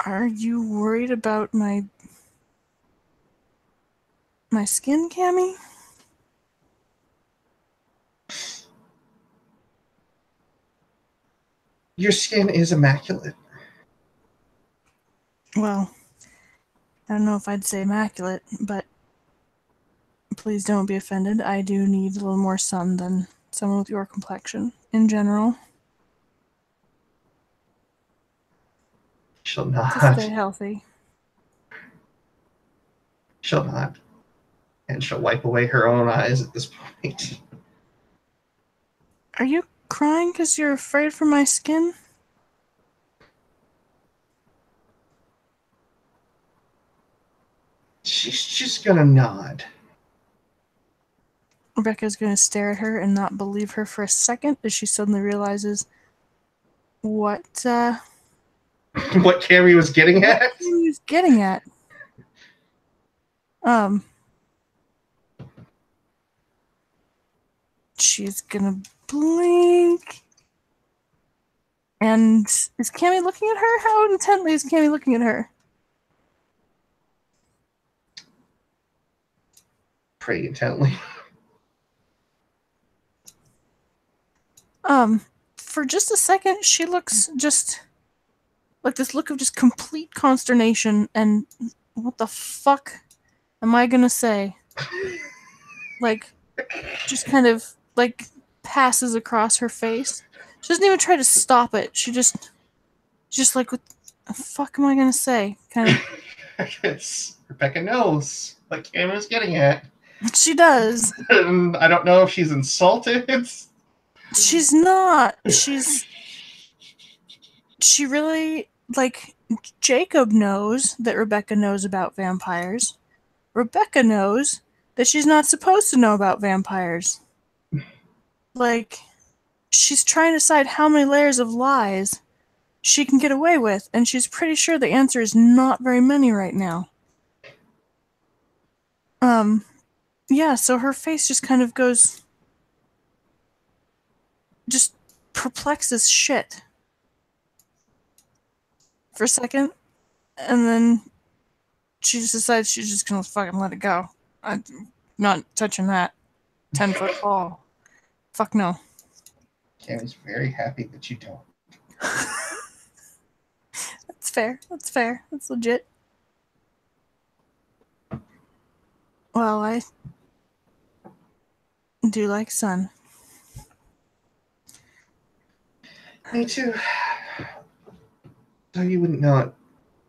Are you worried about my skin, Cammie?
Your skin is immaculate.
Well, I don't know if I'd say immaculate, but please don't be offended. I do need a little more sun than someone with your complexion in general
She'll
to stay
not.
healthy.
She'll not. And she'll wipe away her own eyes at this point.
Are you crying because you're afraid for my skin?
She's just gonna nod.
Rebekah's going to stare at her and not believe her for a second as she suddenly realizes what
What Cammie was getting at?
Cammie was getting at. She's gonna blink. And is Cammie looking at her? How intently is Cammie looking at her?
Pretty intently.
For just a second, she looks just like this look of just complete consternation and what the fuck am I gonna say? Like, just kind of like passes across her face. She doesn't even try to stop it. She just like, what the fuck am I gonna say? Kind of.
Rebekah knows what Cammie was getting at.
She does.
And I don't know if she's insulted.
She's not. She really, like, Jacob knows that Rebekah knows about vampires. Rebekah knows that she's not supposed to know about vampires. Like, she's trying to decide how many layers of lies she can get away with, and she's pretty sure the answer is not very many right now. Yeah, so her face just kind of goes, just perplexed as shit for a second, and then she just decides she's just gonna fucking let it go. I'm not touching that 10-foot fall. Fuck no.
Cammie's very happy that you don't.
That's fair. That's fair. That's legit. Well, I do like sun.
Me too. Though you wouldn't know it.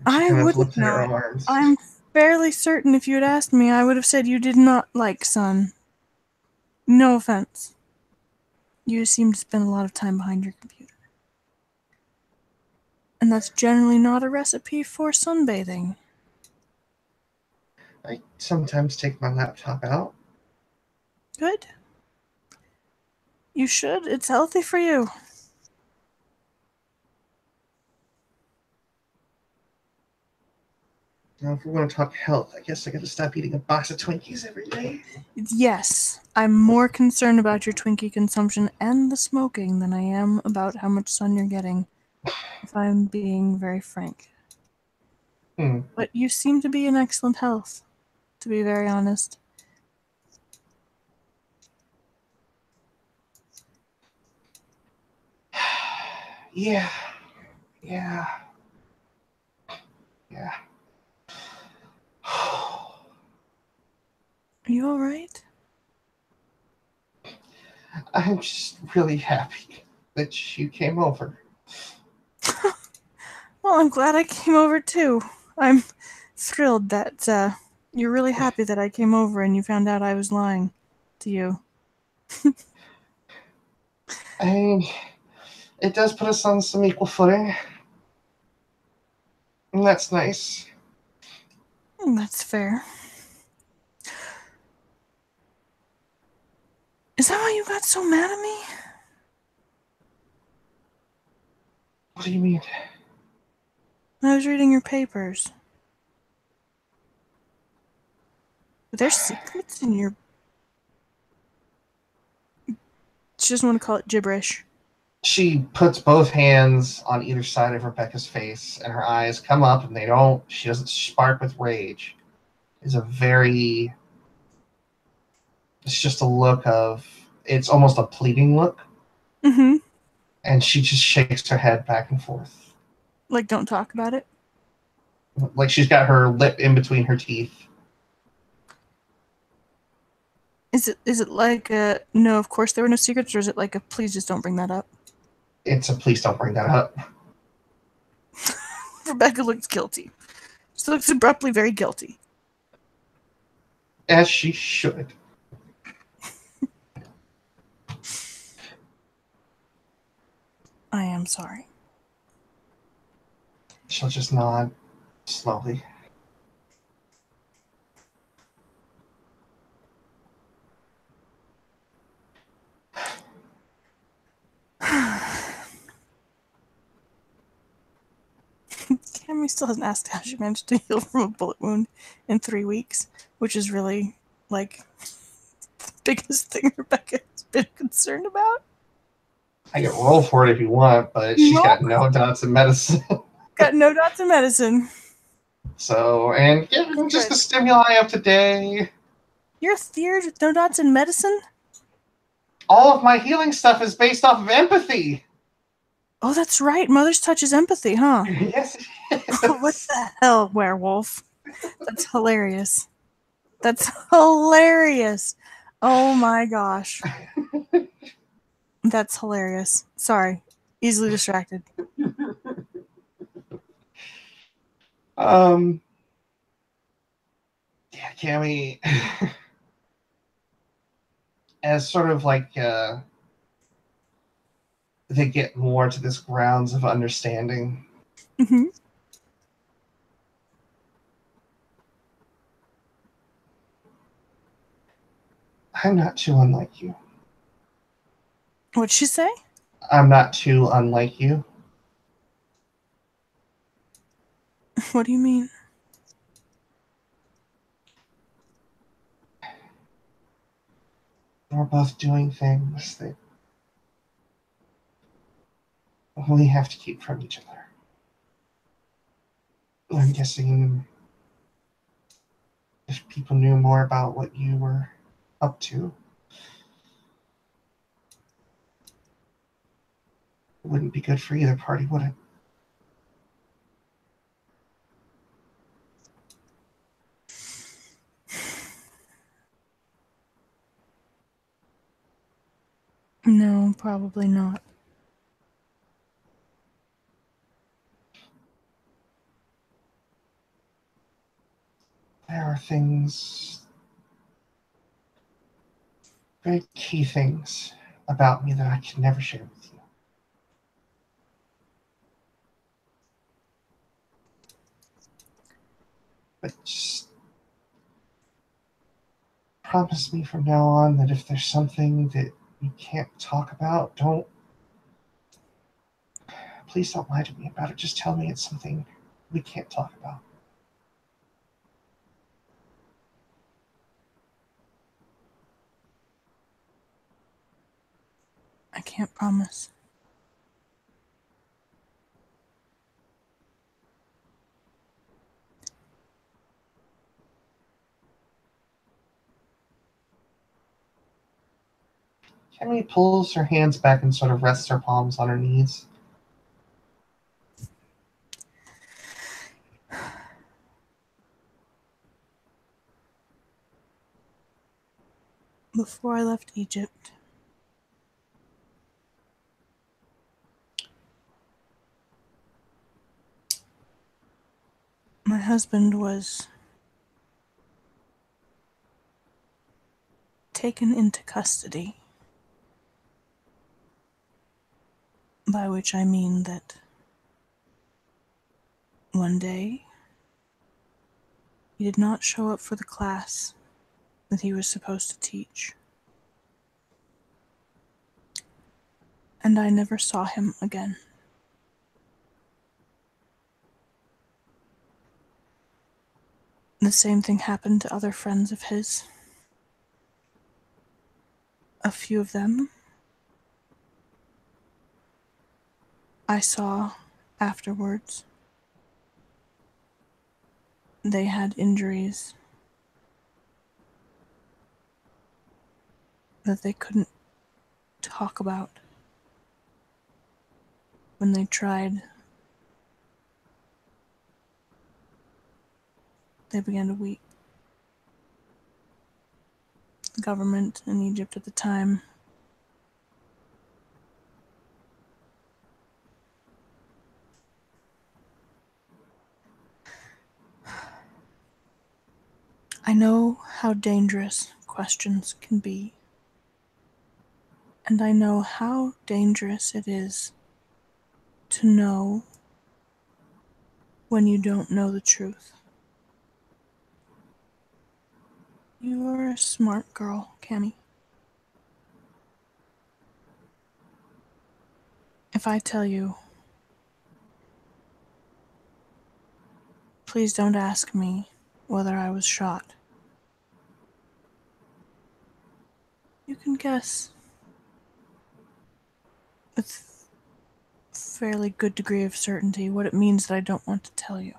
I wouldn't know it.
Arms.
I'm fairly certain if you had asked me, I would have said you did not like sun. No offense. You seem to spend a lot of time behind your computer. And that's generally not a recipe for sunbathing.
I sometimes take my laptop out.
Good. You should. It's healthy for you.
Now, if we want to talk health, I guess I got to stop eating a box of Twinkies every day.
Yes, I'm more concerned about your Twinkie consumption and the smoking than I am about how much sun you're getting, if I'm being very frank. But you seem to be in excellent health, to be very honest.
Yeah.
Are you alright?
I'm just really happy that you came over.
Well, I'm glad I came over too. I'm thrilled that you're really happy that I came over and you found out I was lying to you.
I mean, it does put us on some equal footing. And that's nice.
That's fair. Is that why you got so mad at me?
What do you mean?
I was reading your papers. But there's secrets in your... She doesn't want to call it gibberish.
She puts both hands on either side of Rebekah's face, and her eyes come up, and she doesn't spark with rage. It's just a look of, it's almost a pleading look.
Mm-hmm.
And she just shakes her head back and forth.
Like, don't talk about it?
Like she's got her lip in between her teeth.
Is it like a, no, of course there were no secrets, or is it like a, please just don't bring that up?
It's a please don't bring that up.
Rebekah looks guilty. She looks abruptly very guilty.
As she should.
I am sorry.
She'll just nod slowly.
Cammie still hasn't asked how she managed to heal from a bullet wound in 3 weeks, which is really, like, the biggest thing Rebekah has been concerned about.
I can roll for it if you want, but she's got no dots in medicine.
Got no dots in medicine.
So, and given just the stimuli of today.
You're theored with no dots in medicine?
All of my healing stuff is based off of empathy.
Oh, that's right. Mother's touch is empathy, huh?
Yes, it is.
What the hell, Werewolf? That's hilarious. That's hilarious. Oh my gosh. That's hilarious. Sorry. Easily distracted.
Yeah, Cammie, as sort of like they get more to this grounds of understanding.
Mm-hmm.
I'm not too unlike you.
What'd she say?
I'm not too unlike you.
What do you mean?
We're both doing things that we have to keep from each other. I'm guessing if people knew more about what you were up to, it wouldn't be good for either party, would it?
No, probably not.
There are things, very key things about me that I can never share with you. But just promise me from now on that if there's something that you can't talk about, please don't lie to me about it. Just tell me it's something we can't talk about.
I can't promise.
Cammie pulls her hands back and sort of rests her palms on her knees.
Before I left Egypt, my husband was taken into custody, by which I mean that one day he did not show up for the class that he was supposed to teach, and I never saw him again. The same thing happened to other friends of his. A few of them I saw afterwards they had injuries that they couldn't talk about. When they tried, they began to weep. The government in Egypt at the time I know how dangerous questions can be, and I know how dangerous it is to know when you don't know the truth. You are a smart girl, Cammie. If I tell you, please don't ask me whether I was shot. You can guess with fairly good degree of certainty what it means that I don't want to tell you.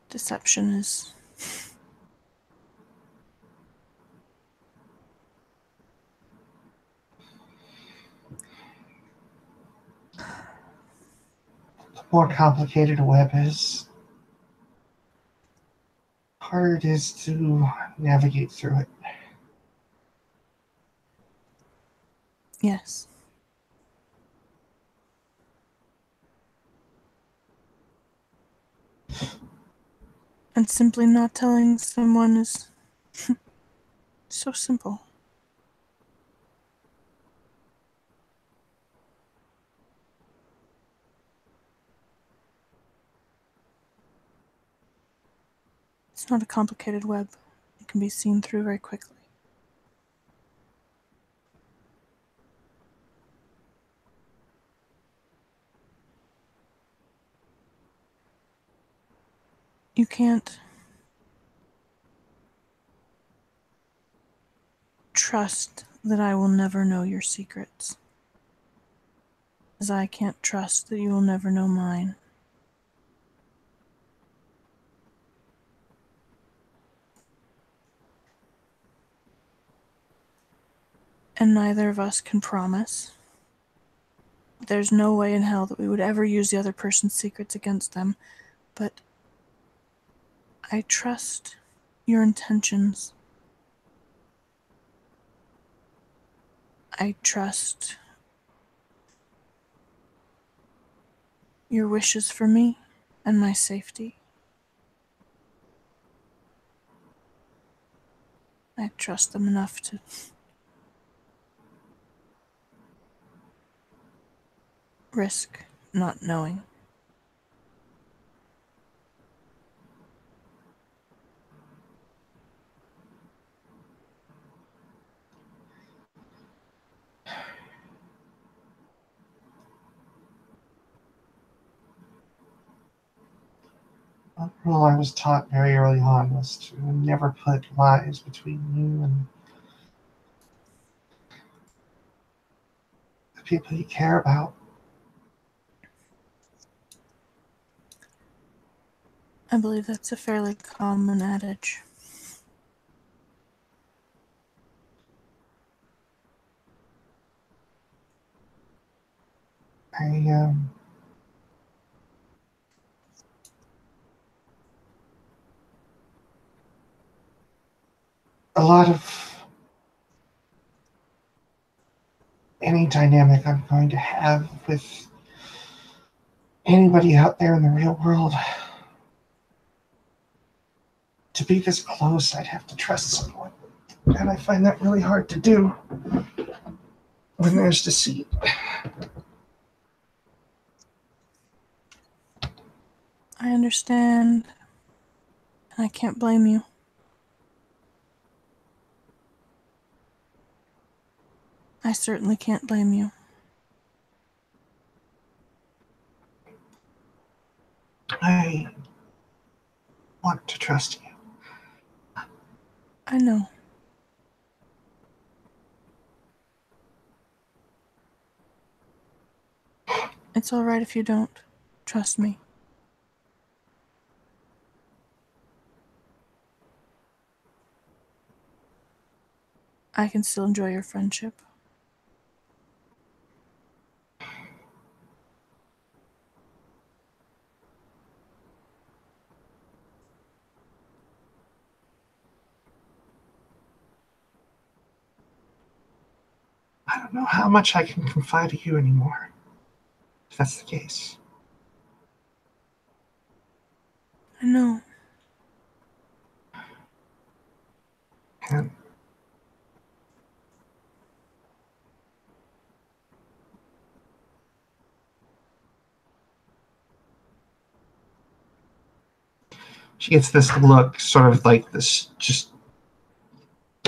Deception is
The more complicated a web is, the harder it is to navigate through it.
yes. And simply not telling someone is so simple. It's not a complicated web. It can be seen through very quickly. You can't trust that I will never know your secrets, as I can't trust that you will never know mine. And neither of us can promise. There's no way in hell that we would ever use the other person's secrets against them, but I trust your intentions. I trust your wishes for me and my safety. I trust them enough to risk not knowing.
One rule I was taught very early on was to never put lies between you and the people you care about.
I believe that's a fairly common adage.
I a lot of any dynamic I'm going to have with anybody out there in the real world, to be this close, I'd have to trust someone. And I find that really hard to do when there's deceit.
I understand, and I can't blame you. I certainly can't blame you.
I want to trust you.
I know. It's all right if you don't. Trust me. I can still enjoy your friendship.
I don't know how much I can confide in you anymore, if that's the case.
I know.
And she gets this look, sort of like this just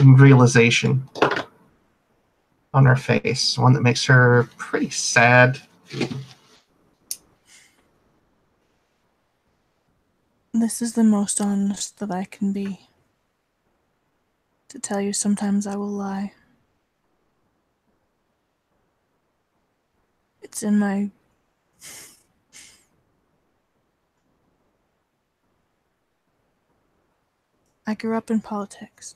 realization on her face, one that makes her pretty sad.
This is the most honest that I can be. To tell you sometimes I will lie. It's in my... I grew up in politics.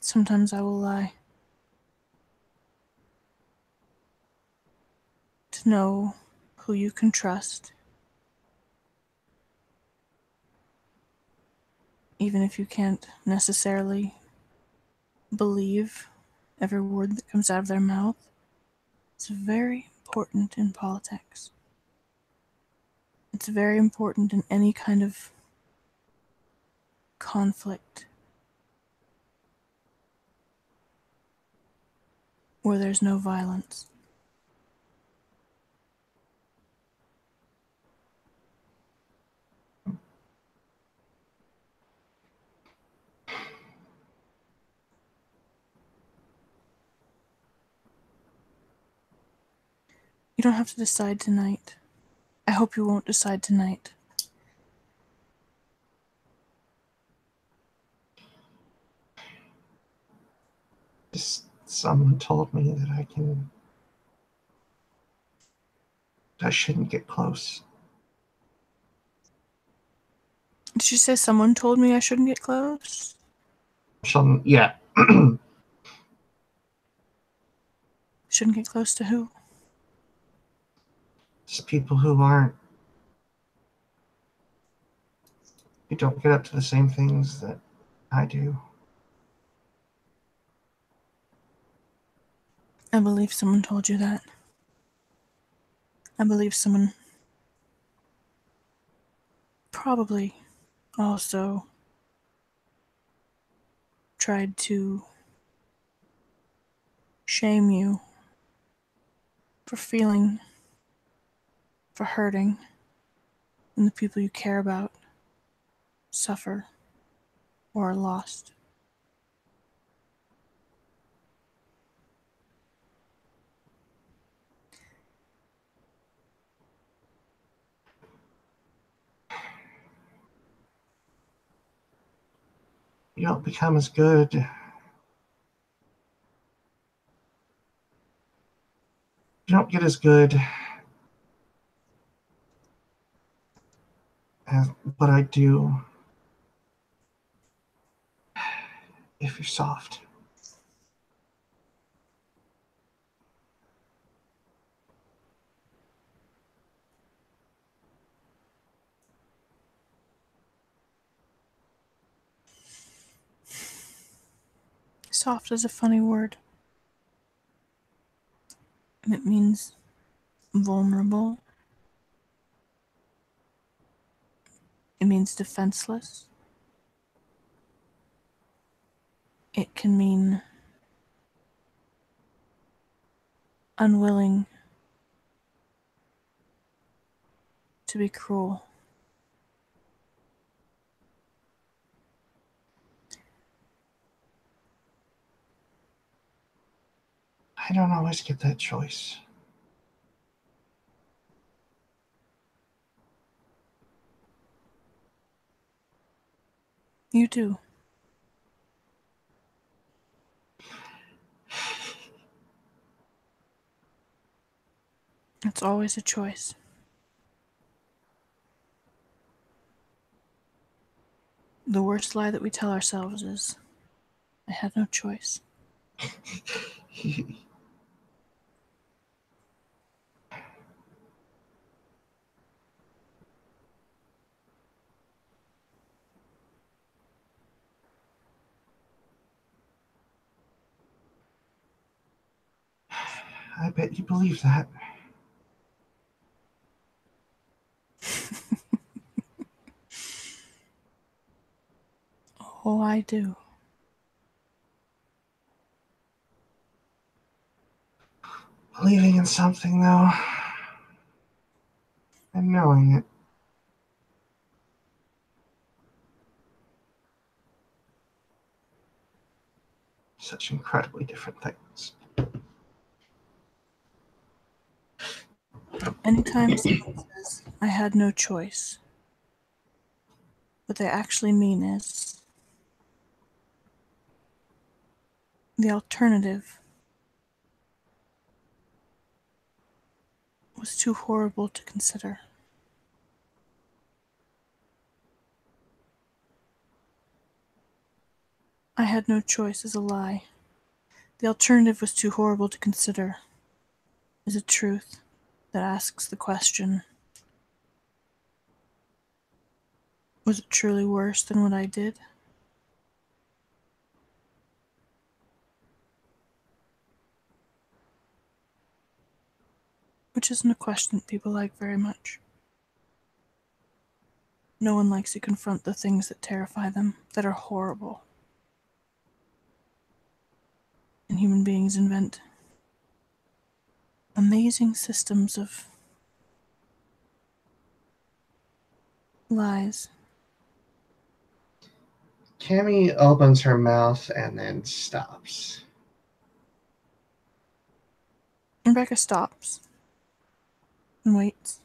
Sometimes I will lie. To know who you can trust. Even if you can't necessarily believe every word that comes out of their mouth. It's very important in politics. It's very important in any kind of conflict where there's no violence. You don't have to decide tonight. I hope you won't decide tonight.
Just someone told me that I shouldn't get close.
Did you say someone told me I shouldn't get close?
Yeah.
Shouldn't get close to who?
Just people who don't get up to the same things that I do.
I believe someone told you that. I believe someone probably also tried to shame you for feeling, for hurting, when the people you care about suffer or are lost.
You don't become as good. You don't get as good as what I do if you're soft.
Soft is a funny word. And it means vulnerable. It means defenseless. It can mean unwilling to be cruel.
I don't always get that choice.
You do. It's always a choice. The worst lie that we tell ourselves is, I had no choice.
I bet you believe that.
Oh, I do.
Believing in something, though, and knowing it. Such incredibly different things.
Anytime someone says, I had no choice, what they actually mean is, the alternative was too horrible to consider. I had no choice is a lie. The alternative was too horrible to consider is a truth that asks the question, was it truly worse than what I did? Which isn't a question that people like very much. No one likes to confront the things that terrify them, that are horrible. And human beings invent amazing systems of lies.
Cammie opens her mouth and then stops.
Rebekah stops and waits.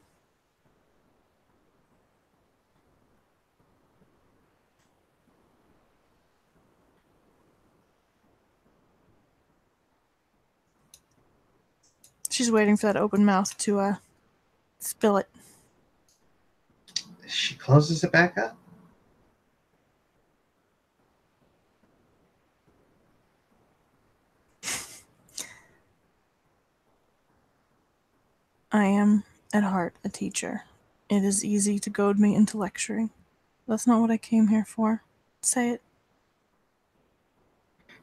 She's waiting for that open mouth to spill it.
She closes it back up.
I am, at heart, a teacher. It is easy to goad me into lecturing. That's not what I came here for. Say it.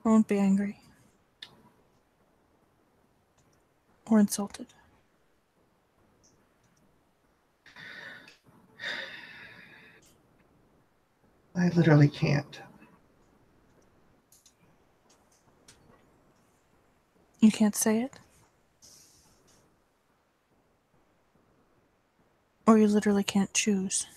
I won't be angry. Or insulted.
I literally can't.
You can't say it? Or you literally can't choose.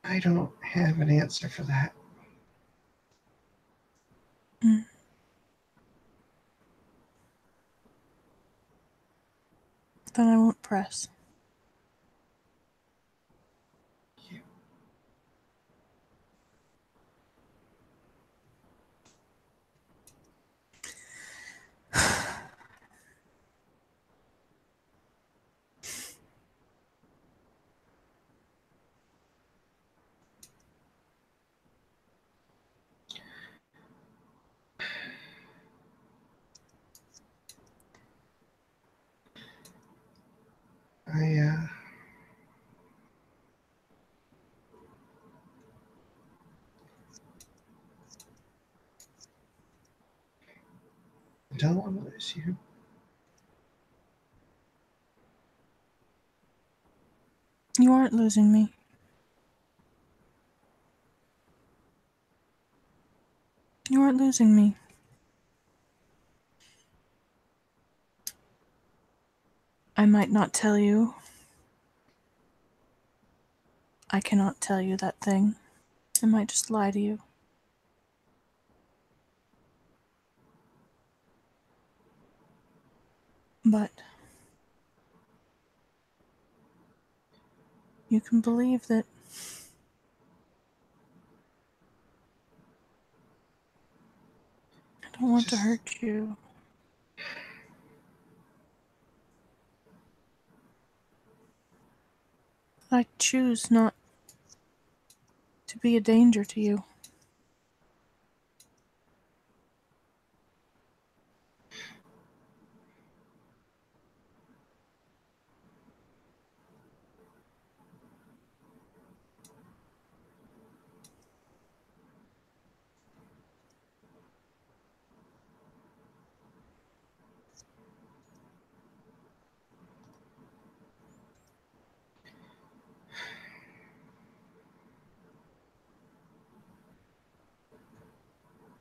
I don't have an answer for that.
Mm. Then I won't press.
I don't want to lose you.
You aren't losing me. You aren't losing me. I might not tell you. I cannot tell you that thing. I might just lie to you. But you can believe that I don't want to hurt you. I choose not to be a danger to you.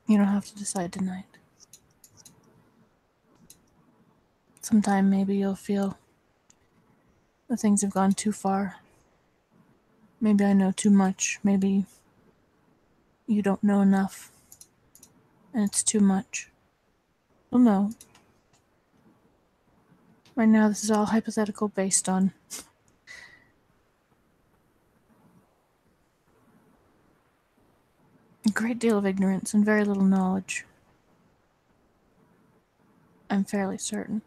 You don't have to decide tonight. Sometime maybe you'll feel that things have gone too far. Maybe I know too much. Maybe you don't know enough. And it's too much. Well, no. Right now, this is all hypothetical based on a great deal of ignorance and very little knowledge. I'm fairly certain.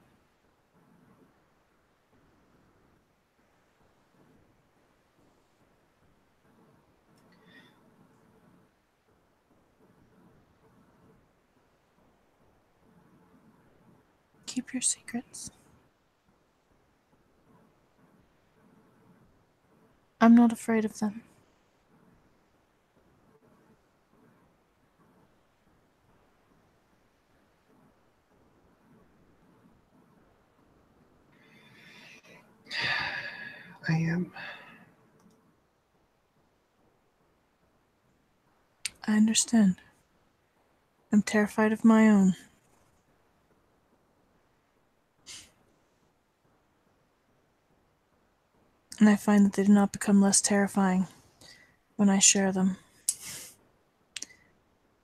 Keep your secrets. I'm not afraid of them.
I am.
I understand. I'm terrified of my own. And I find that they do not become less terrifying when I share them.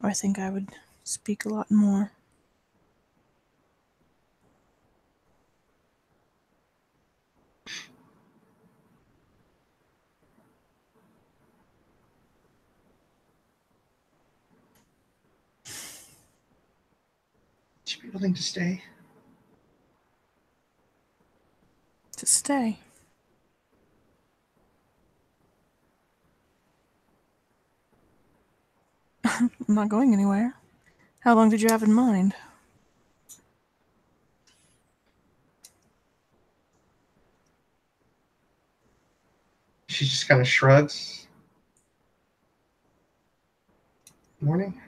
Or I think I would speak a lot more.
Would you be willing to stay?
To stay. I'm not going anywhere. How long did you have in mind?
She just kind of shrugs. Morning?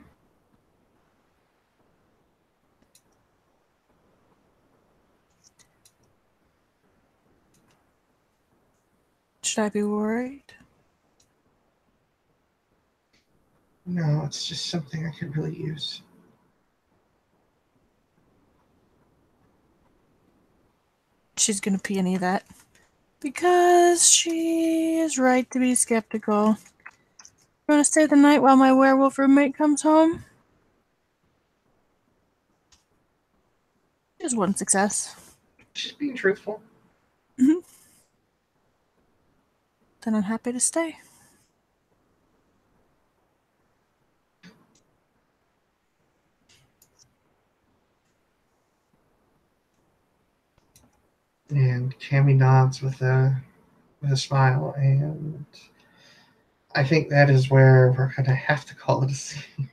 Should I be worried?
No, it's just something I could really use.
She's gonna pee any of that. Because she is right to be skeptical. You wanna stay the night while my werewolf roommate comes home? Just one success.
She's being truthful.
Mm-hmm. Then I'm happy to stay.
And Cammie nods with a smile, and I think that is where we're gonna have to call it a scene.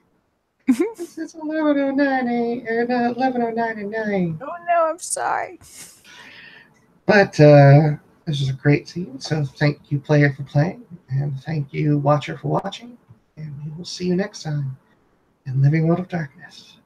It's 11:09 or 11:09 at night.
Oh no, I'm sorry.
But this is a great scene, so thank you, player, for playing, and thank you, watcher, for watching, and we will see you next time in Living World of Darkness.